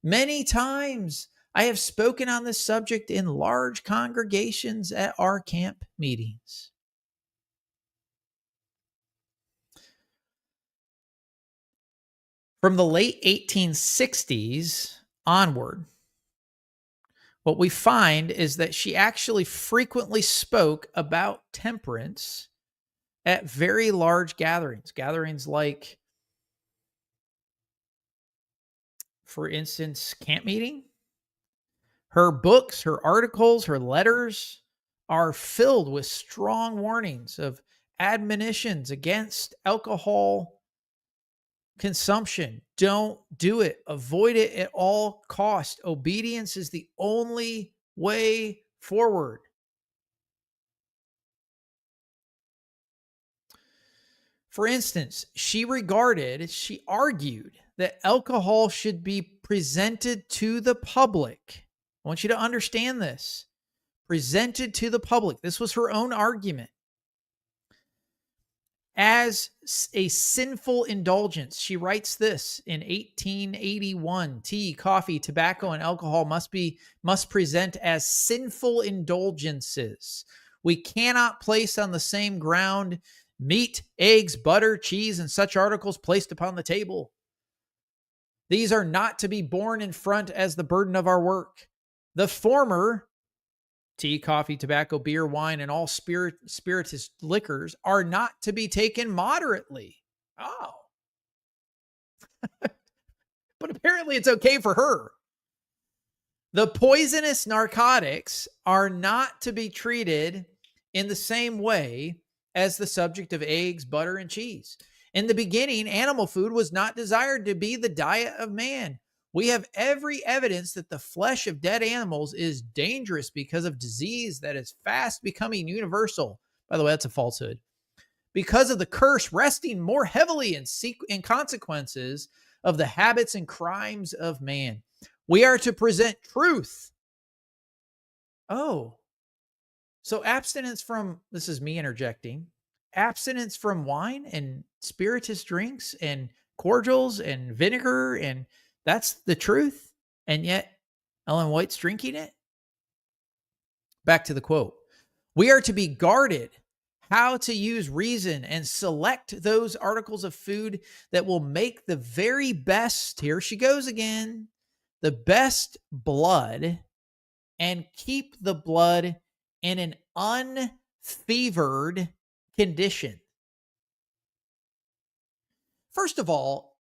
Speaker 1: Many times I have spoken on this subject in large congregations at our camp meetings." From the late 1860s onward, what we find is that she actually frequently spoke about temperance at very large gatherings like, for instance, camp meeting. Her books, her articles, her letters are filled with strong warnings of admonitions against alcohol consumption. Don't do it. Avoid it at all cost. Obedience is the only way forward. For instance, she argued that alcohol should be presented to the public. I want you to understand this. Presented to the public. This was her own argument. As a sinful indulgence. She writes this in 1881. Tea, coffee, tobacco, and alcohol must present as sinful indulgences. We cannot place on the same ground meat, eggs, butter, cheese, and such articles placed upon the table. These are not to be borne in front as the burden of our work. The former, tea, coffee, tobacco, beer, wine, and all spirituous liquors, are not to be taken moderately. Oh. But apparently it's okay for her. The poisonous narcotics are not to be treated in the same way as the subject of eggs, butter, and cheese. In the beginning, animal food was not desired to be the diet of man. We have every evidence that the flesh of dead animals is dangerous because of disease that is fast becoming universal. By the way, that's a falsehood. Because of the curse resting more heavily in consequences of the habits and crimes of man. We are to present truth. Oh, so abstinence from, this is me interjecting, abstinence from wine and spirituous drinks and cordials and vinegar, and that's the truth. And yet Ellen White's drinking it. Back to the quote. We are to be guarded how to use reason and select those articles of food that will make the very best, here she goes again, the best blood, and keep the blood in an unfevered condition. First of all,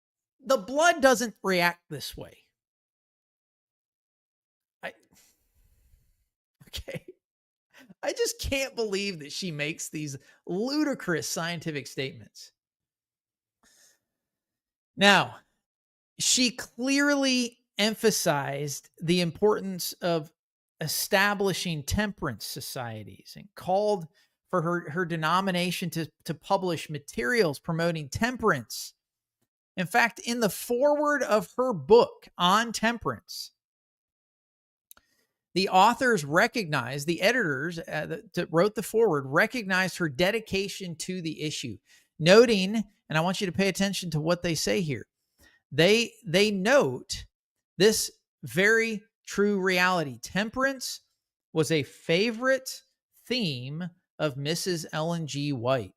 Speaker 1: the blood doesn't react this way. I just can't believe that she makes these ludicrous scientific statements. Now, she clearly emphasized the importance of establishing temperance societies and called for her denomination to publish materials promoting temperance. In fact, in the foreword of her book on temperance, the authors recognized, the editors that wrote the foreword recognized her dedication to the issue, noting, and I want you to pay attention to what they say here. They note this very true reality. Temperance was a favorite theme of Mrs. Ellen G. White.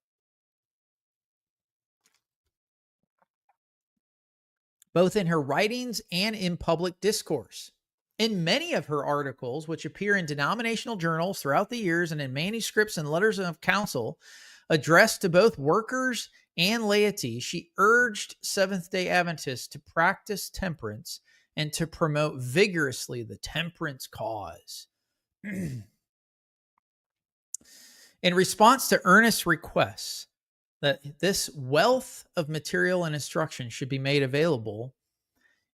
Speaker 1: Both in her writings and in public discourse. In many of her articles, which appear in denominational journals throughout the years and in manuscripts and letters of counsel addressed to both workers and laity, she urged Seventh-day Adventists to practice temperance and to promote vigorously the temperance cause. In response to earnest requests that this wealth of material and instruction should be made available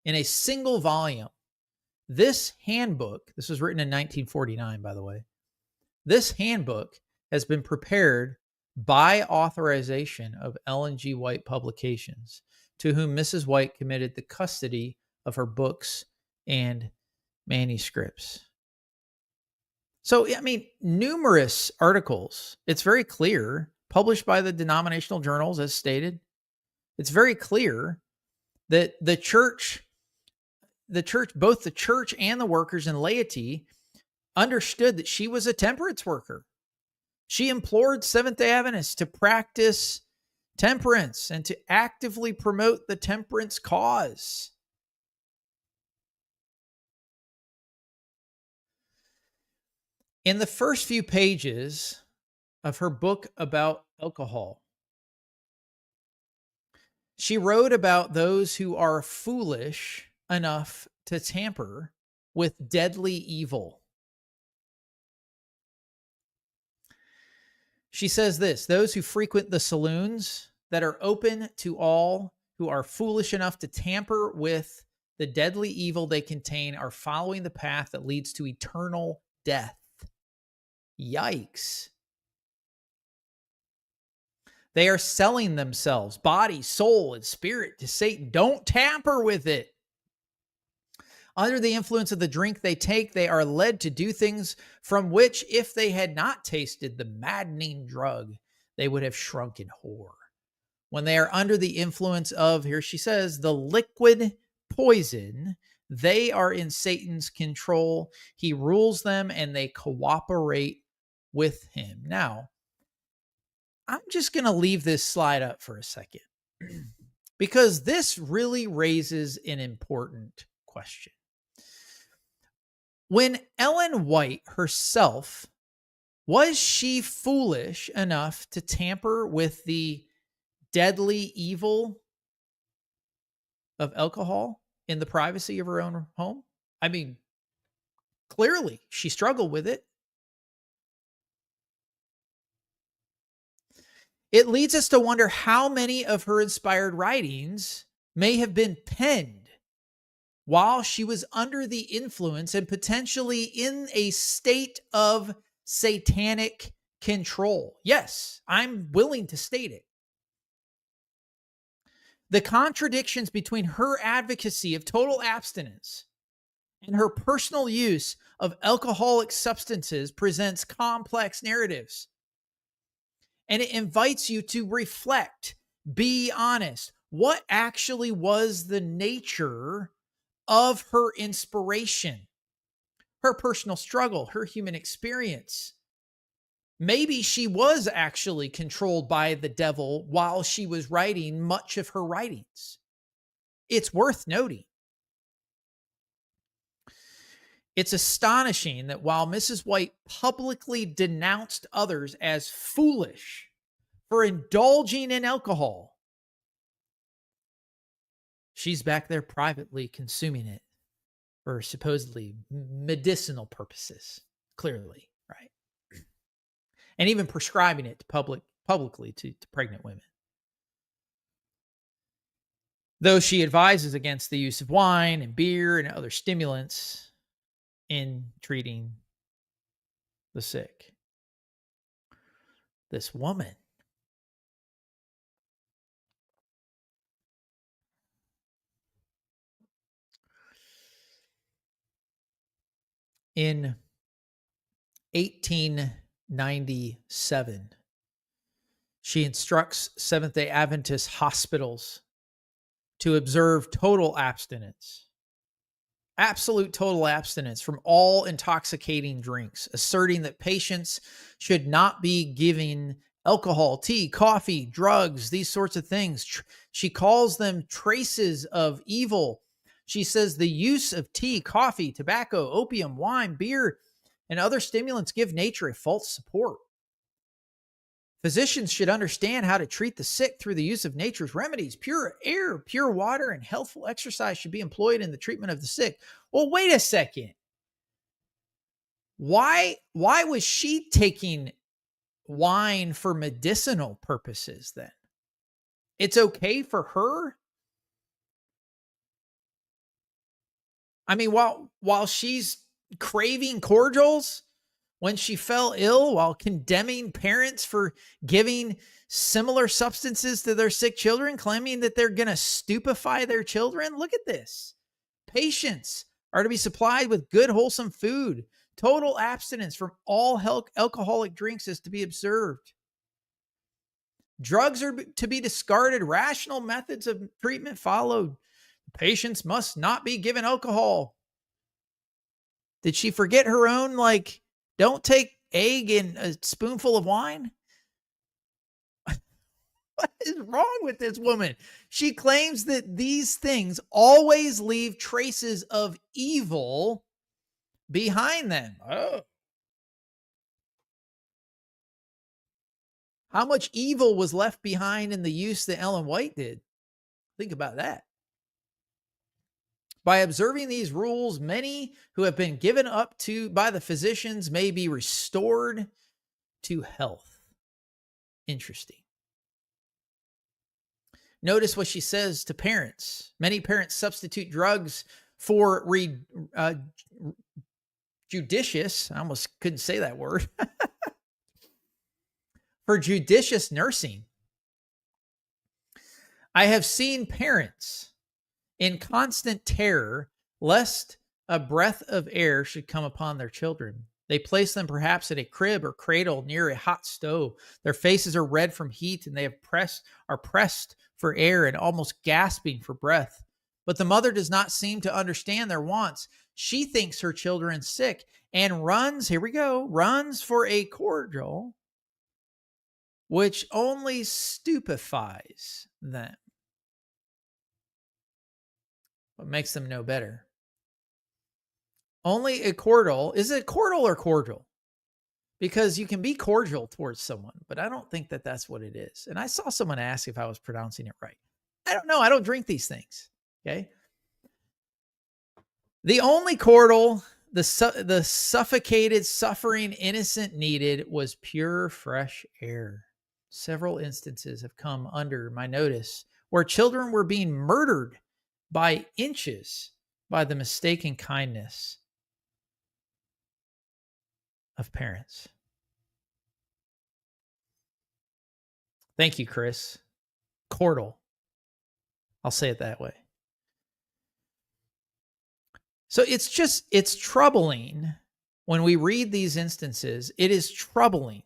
Speaker 1: in a single volume, this handbook, this was written in 1949, by the way, this handbook has been prepared by authorization of Ellen G. White Publications, to whom Mrs. White committed the custody of her books and manuscripts. So, I mean, numerous articles, it's very clear, published by the denominational journals, as stated. It's very clear that the church, both the church and the workers and laity, understood that she was a temperance worker. She implored Seventh-day Adventists to practice temperance and to actively promote the temperance cause. In the first few pages of her book about alcohol, she wrote about those who are foolish enough to tamper with deadly evil. She says this: those who frequent the saloons that are open to all who are foolish enough to tamper with the deadly evil they contain are following the path that leads to eternal death. Yikes. They are selling themselves, body, soul, and spirit to Satan. Don't tamper with it. Under the influence of the drink they take, they are led to do things from which, if they had not tasted the maddening drug, they would have shrunk in horror. When they are under the influence of, here she says, the liquid poison, they are in Satan's control. He rules them and they cooperate with him. Now, I'm just going to leave this slide up for a second because this really raises an important question. When Ellen White herself, was she foolish enough to tamper with the deadly evil of alcohol in the privacy of her own home? I mean, clearly she struggled with it. It leads us to wonder how many of her inspired writings may have been penned while she was under the influence and potentially in a state of satanic control. Yes, I'm willing to state it. The contradictions between her advocacy of total abstinence and her personal use of alcoholic substances presents complex narratives. And it invites you to reflect, be honest. What actually was the nature of her inspiration, her personal struggle, her human experience? Maybe she was actually controlled by the devil while she was writing much of her writings. It's worth noting. It's astonishing that while Mrs. White publicly denounced others as foolish for indulging in alcohol, she's back there privately consuming it for supposedly medicinal purposes, clearly, right? And even prescribing it to publicly to pregnant women. Though she advises against the use of wine and beer and other stimulants in treating the sick. This woman in 1897, she instructs Seventh-day Adventist hospitals to observe total abstinence. Absolute total abstinence from all intoxicating drinks, asserting that patients should not be giving alcohol, tea, coffee, drugs, these sorts of things. She calls them traces of evil. She says the use of tea, coffee, tobacco, opium, wine, beer, and other stimulants give nature a false support. Physicians should understand how to treat the sick through the use of nature's remedies. Pure air, pure water, and healthful exercise should be employed in the treatment of the sick. Well, wait a second. Why was she taking wine for medicinal purposes then? It's okay for her? I mean, while she's craving cordials, when she fell ill, while condemning parents for giving similar substances to their sick children, claiming that they're going to stupefy their children. Look at this. Patients are to be supplied with good, wholesome food. Total abstinence from all alcoholic drinks is to be observed. Drugs are to be discarded. Rational methods of treatment followed. Patients must not be given alcohol. Did she forget her own, don't take egg and a spoonful of wine? What is wrong with this woman? She claims that these things always leave traces of evil behind them. Oh. How much evil was left behind in the use that Ellen White did? Think about that. By observing these rules, many who have been given up to by the physicians may be restored to health. Interesting. Notice what she says to parents. Many parents substitute drugs for judicious, I almost couldn't say that word, for judicious nursing. I have seen parents in constant terror lest a breath of air should come upon their children. They place them perhaps in a crib or cradle near a hot stove. Their faces are red from heat, and they are pressed for air and almost gasping for breath. But the mother does not seem to understand their wants. She thinks her children sick and runs, here we go, runs for a cordial, which only stupefies them. What makes them no better? Only a cordial. Is it cordial or cordial? Because you can be cordial towards someone, but I don't think that that's what it is. And I saw someone ask if I was pronouncing it right. I don't know. I don't drink these things. Okay. The only cordial the suffocated, suffering innocent needed was pure, fresh air. Several instances have come under my notice where children were being murdered by inches by the mistaken kindness of parents. Thank you, Chris. Cordial. I'll say it that way. So it's troubling when we read these instances. It is troubling.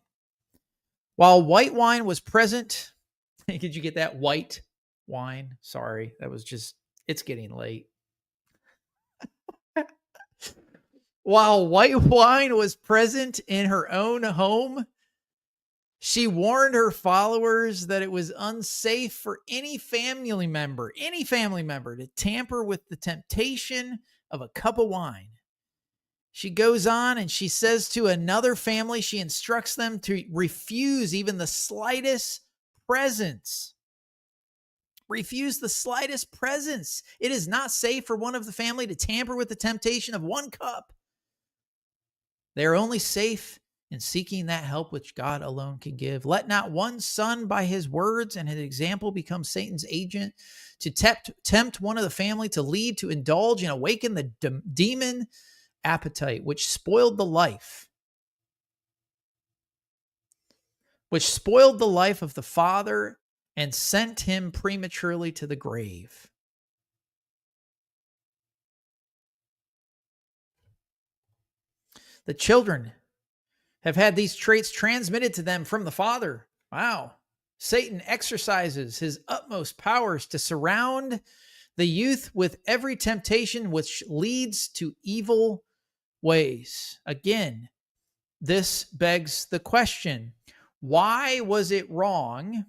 Speaker 1: While white wine was present, did you get that? White wine. Sorry, it's getting late. While white wine was present in her own home, she warned her followers that it was unsafe for any family member to tamper with the temptation of a cup of wine. She goes on and she says to another family, she instructs them to refuse even the slightest presence. Refuse the slightest presence. It is not safe for one of the family to tamper with the temptation of one cup. They are only safe in seeking that help which God alone can give. Let not one son by his words and his example become Satan's agent to tempt one of the family to lead, to indulge and awaken the demon appetite, which spoiled the life of the father and sent him prematurely to the grave. The children have had these traits transmitted to them from the father. Wow. Satan exercises his utmost powers to surround the youth with every temptation which leads to evil ways. Again, this begs the question, why was it wrong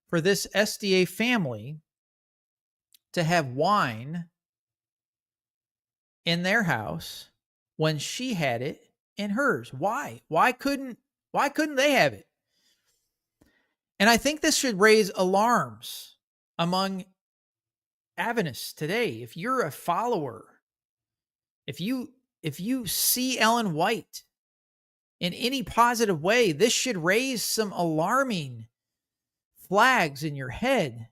Speaker 1: for this SDA family to have wine in their house when she had it in hers? Why? Why couldn't they have it? And I think this should raise alarms among Adventists today. If you're a follower, if you see Ellen White in any positive way, this should raise some alarming flags in your head.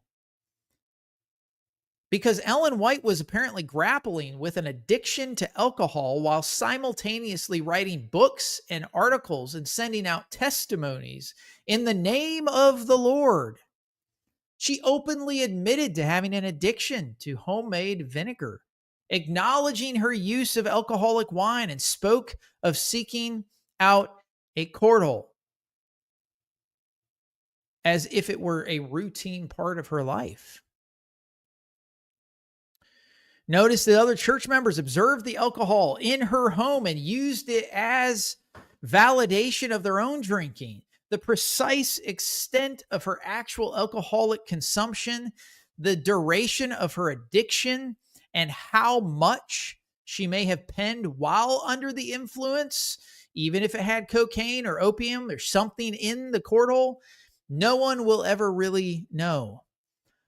Speaker 1: Because Ellen White was apparently grappling with an addiction to alcohol while simultaneously writing books and articles and sending out testimonies in the name of the Lord. She openly admitted to having an addiction to homemade vinegar, acknowledging her use of alcoholic wine, and spoke of seeking out a cordial as if it were a routine part of her life. Notice that other church members observed the alcohol in her home and used it as validation of their own drinking. The precise extent of her actual alcoholic consumption, the duration of her addiction, and how much she may have penned while under the influence, even if it had cocaine or opium or something in the cordial, no one will ever really know.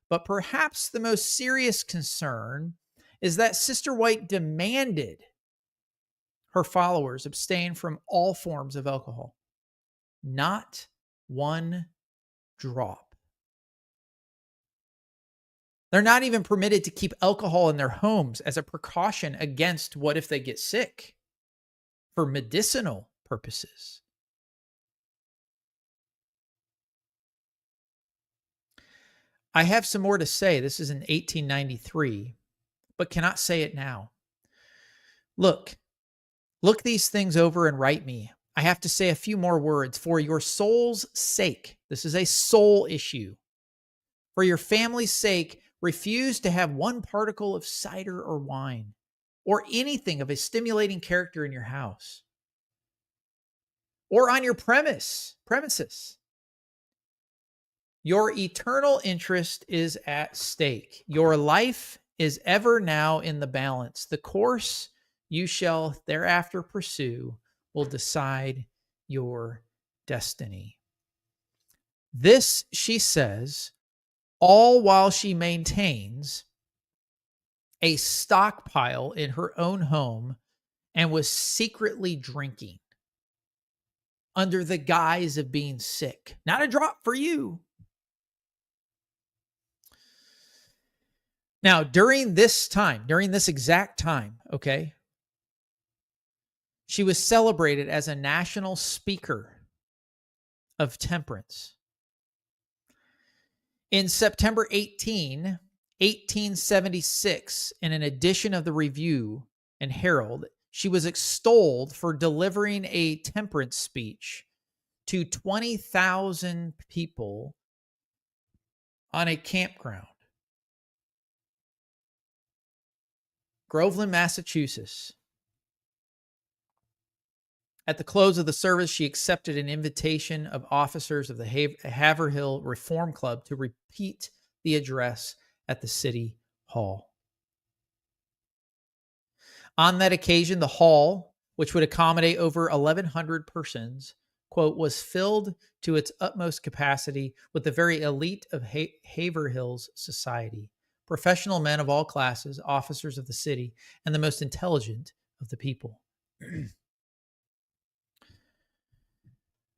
Speaker 1: But perhaps the most serious concern is that Sister White demanded her followers abstain from all forms of alcohol. Not one drop. They're not even permitted to keep alcohol in their homes as a precaution against what if they get sick. for medicinal purposes. I have some more to say. This is in 1893, but cannot say it now. Look these things over and write me. I have to say a few more words for your soul's sake. This is a soul issue. For your family's sake, refuse to have one particle of cider or wine or anything of a stimulating character in your house or on your premises. Your eternal interest is at stake. Your life is ever now in the balance. The course you shall thereafter pursue will decide your destiny. This, she says, all while she maintains a stockpile in her own home and was secretly drinking under the guise of being sick. Not a drop for you. Now, during this exact time, okay, she was celebrated as a national speaker of temperance. In September 1876, in an edition of the Review and Herald, she was extolled for delivering a temperance speech to 20,000 people on a campground. Groveland, Massachusetts. At the close of the service, she accepted an invitation of officers of the Haverhill Reform Club to repeat the address at the City Hall. On that occasion, the hall, which would accommodate over 1,100 persons, quote, was filled to its utmost capacity with the very elite of Haverhill's society, professional men of all classes, officers of the city, and the most intelligent of the people.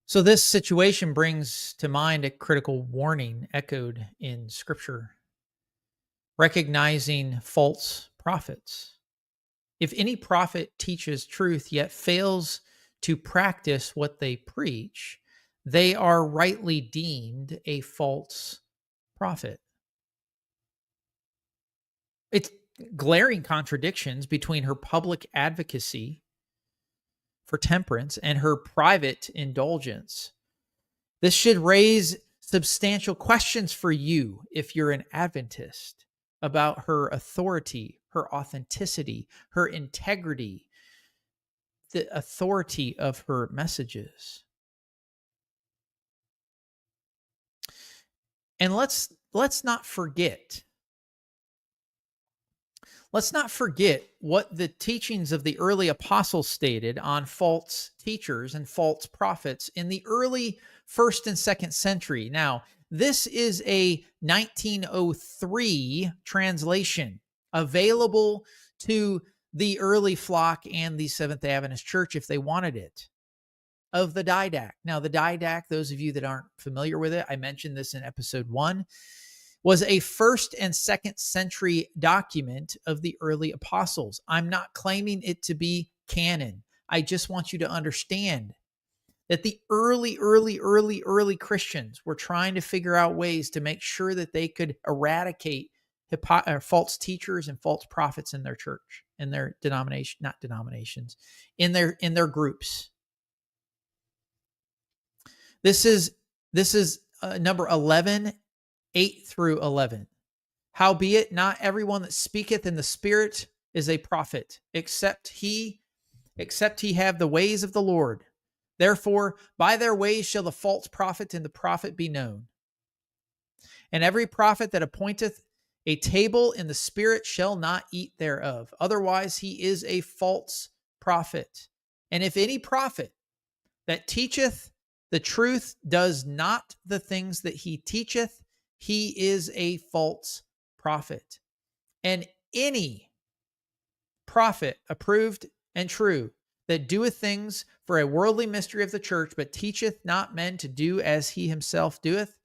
Speaker 1: So this situation brings to mind a critical warning echoed in Scripture, recognizing false prophets. If any prophet teaches truth yet fails to practice what they preach, they are rightly deemed a false prophet. It's glaring contradictions between her public advocacy for temperance and her private indulgence. This should raise substantial questions for you if you're an Adventist about her authority, her authenticity, her integrity, the authority of her messages. And let's not forget what the teachings of the early apostles stated on false teachers and false prophets in the early 1st and 2nd century. Now, this is a 1903 translation available to the early flock and the Seventh-day Adventist Church if they wanted it, of the didact. Now, the didact, those of you that aren't familiar with it, I mentioned this in episode 1, was a 1st and 2nd century document of the early apostles. I'm not claiming it to be canon. I just want you to understand that the early Christians were trying to figure out ways to make sure that they could eradicate false teachers and false prophets in their church, in their denomination, not denominations, in their groups. This is number 11, 8 through 11. Howbeit, not everyone that speaketh in the Spirit is a prophet, except he have the ways of the Lord. Therefore, by their ways shall the false prophet and the prophet be known. And every prophet that appointeth a table in the Spirit shall not eat thereof. Otherwise, he is a false prophet. And if any prophet that teacheth the truth does not the things that he teacheth, he is a false prophet. And any prophet approved and true that doeth things for a worldly mystery of the church, but teacheth not men to do as he himself doeth,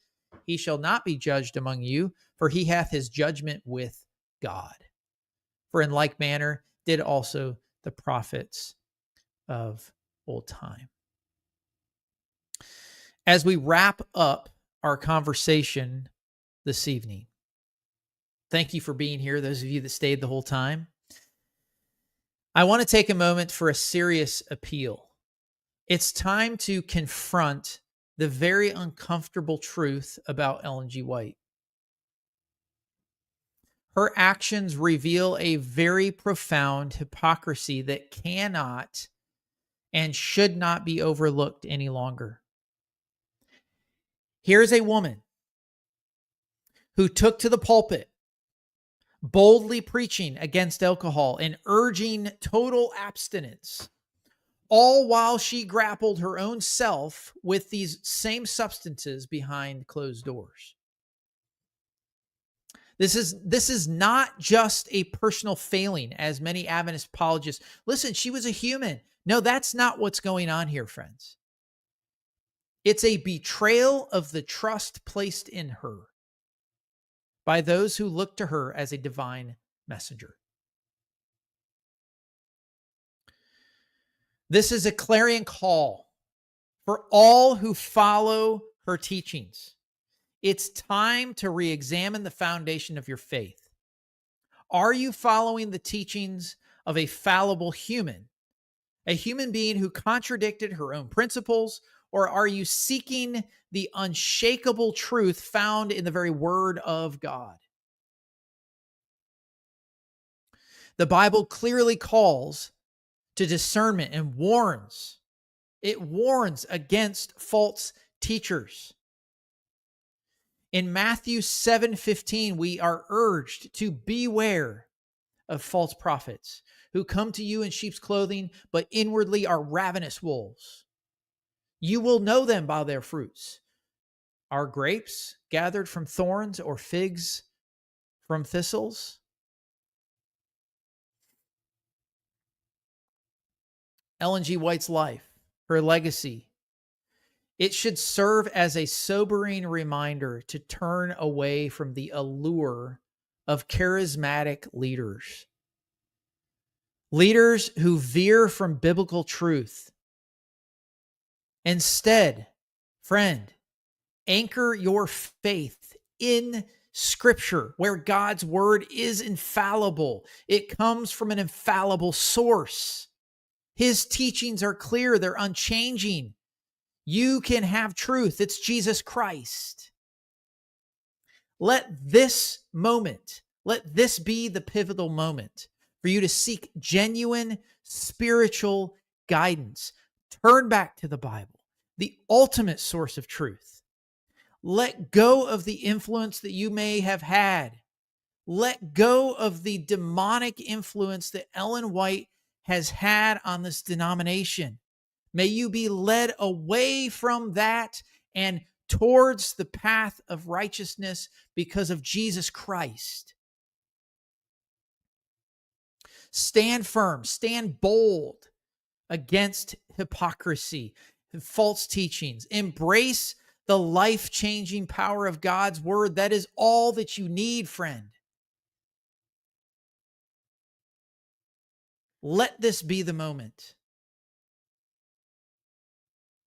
Speaker 1: he shall not be judged among you, for he hath his judgment with God. For in like manner did also the prophets of old time. As we wrap up our conversation this evening, thank you for being here, those of you that stayed the whole time. I want to take a moment for a serious appeal. It's time to confront the very uncomfortable truth about Ellen G. White. Her actions reveal a very profound hypocrisy that cannot and should not be overlooked any longer. Here's a woman who took to the pulpit, boldly preaching against alcohol and urging total abstinence, all while she grappled her own self with these same substances behind closed doors. This is not just a personal failing, as many Adventist apologists. Listen, she was a human. No, that's not what's going on here, friends. It's a betrayal of the trust placed in her by those who look to her as a divine messenger. This is a clarion call for all who follow her teachings. It's time to re-examine the foundation of your faith. Are you following the teachings of a fallible human, a human being who contradicted her own principles, or are you seeking the unshakable truth found in the very word of God? The Bible clearly calls to discernment and warns. It warns against false teachers. In Matthew 7:15, we are urged to beware of false prophets who come to you in sheep's clothing, but inwardly are ravenous wolves. You will know them by their fruits. Are grapes gathered from thorns or figs from thistles? Ellen G. White's life, her legacy, it should serve as a sobering reminder to turn away from the allure of charismatic leaders. Leaders who veer from biblical truth. Instead, friend, anchor your faith in Scripture, where God's word is infallible. It comes from an infallible source. His teachings are clear. They're unchanging. You can have truth. It's Jesus Christ. Let this be the pivotal moment for you to seek genuine spiritual guidance. Turn back to the Bible, the ultimate source of truth. Let go of the influence that you may have had. Let go of the demonic influence that Ellen White has had on this denomination. May you be led away from that and towards the path of righteousness because of Jesus Christ. Stand firm, stand bold against hypocrisy, false teachings. Embrace the life-changing power of God's word. That is all that you need, friend. Let this be the moment.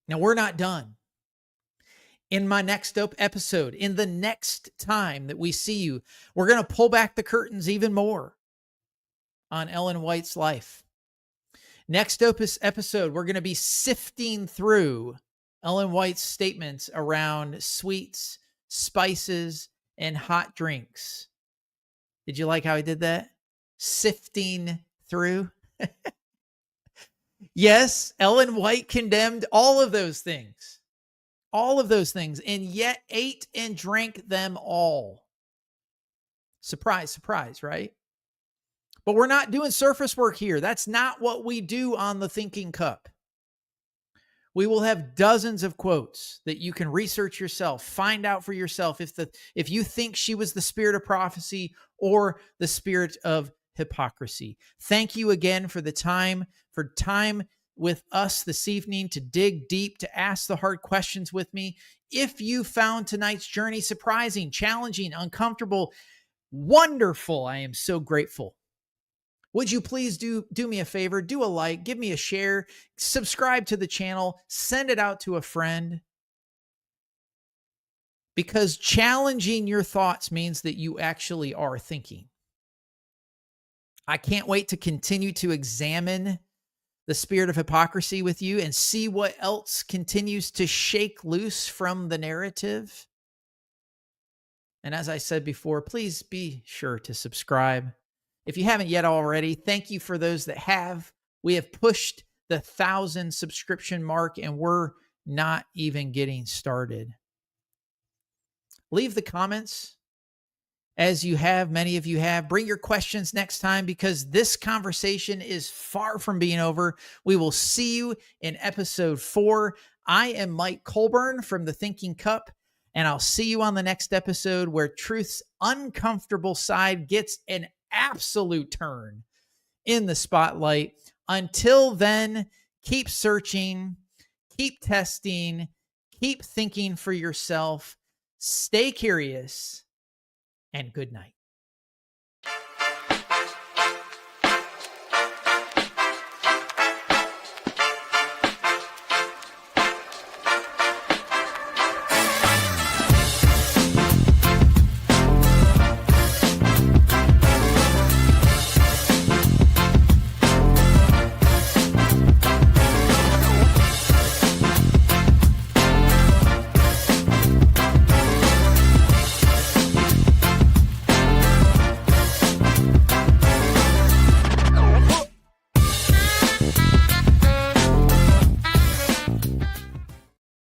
Speaker 1: Now, we're not done. In my next episode, in the next time that we see you, we're going to pull back the curtains even more on Ellen White's life. Next episode, we're going to be sifting through Ellen White's statements around sweets, spices, and hot drinks. Did you like how I did that? Sifting through. Yes, Ellen White condemned all of those things, and yet ate and drank them all. Surprise, surprise, right? But we're not doing surface work here. That's not what we do on the Thinking Cup. We will have dozens of quotes that you can research yourself, find out for yourself if you think she was the spirit of prophecy or the spirit of hypocrisy. Thank you again for time with us this evening to dig deep, to ask the hard questions with me. If you found tonight's journey surprising, challenging, uncomfortable, wonderful, I am so grateful. Would you please do me a favor? Do a like, give me a share, subscribe to the channel, send it out to a friend. Because challenging your thoughts means that you actually are thinking. I can't wait to continue to examine the spirit of hypocrisy with you and see what else continues to shake loose from the narrative. And as I said before, please be sure to subscribe. If you haven't yet already, thank you for those that have. We have pushed the 1,000 subscription mark and we're not even getting started. Leave the comments as you have, many of you have. Bring your questions next time because this conversation is far from being over. We will see you in episode 4. I am Mike Colburn from The Thinking Cup, and I'll see you on the next episode where truth's uncomfortable side gets an absolute turn in the spotlight. Until then, keep searching, keep testing, keep thinking for yourself. Stay curious, and good night.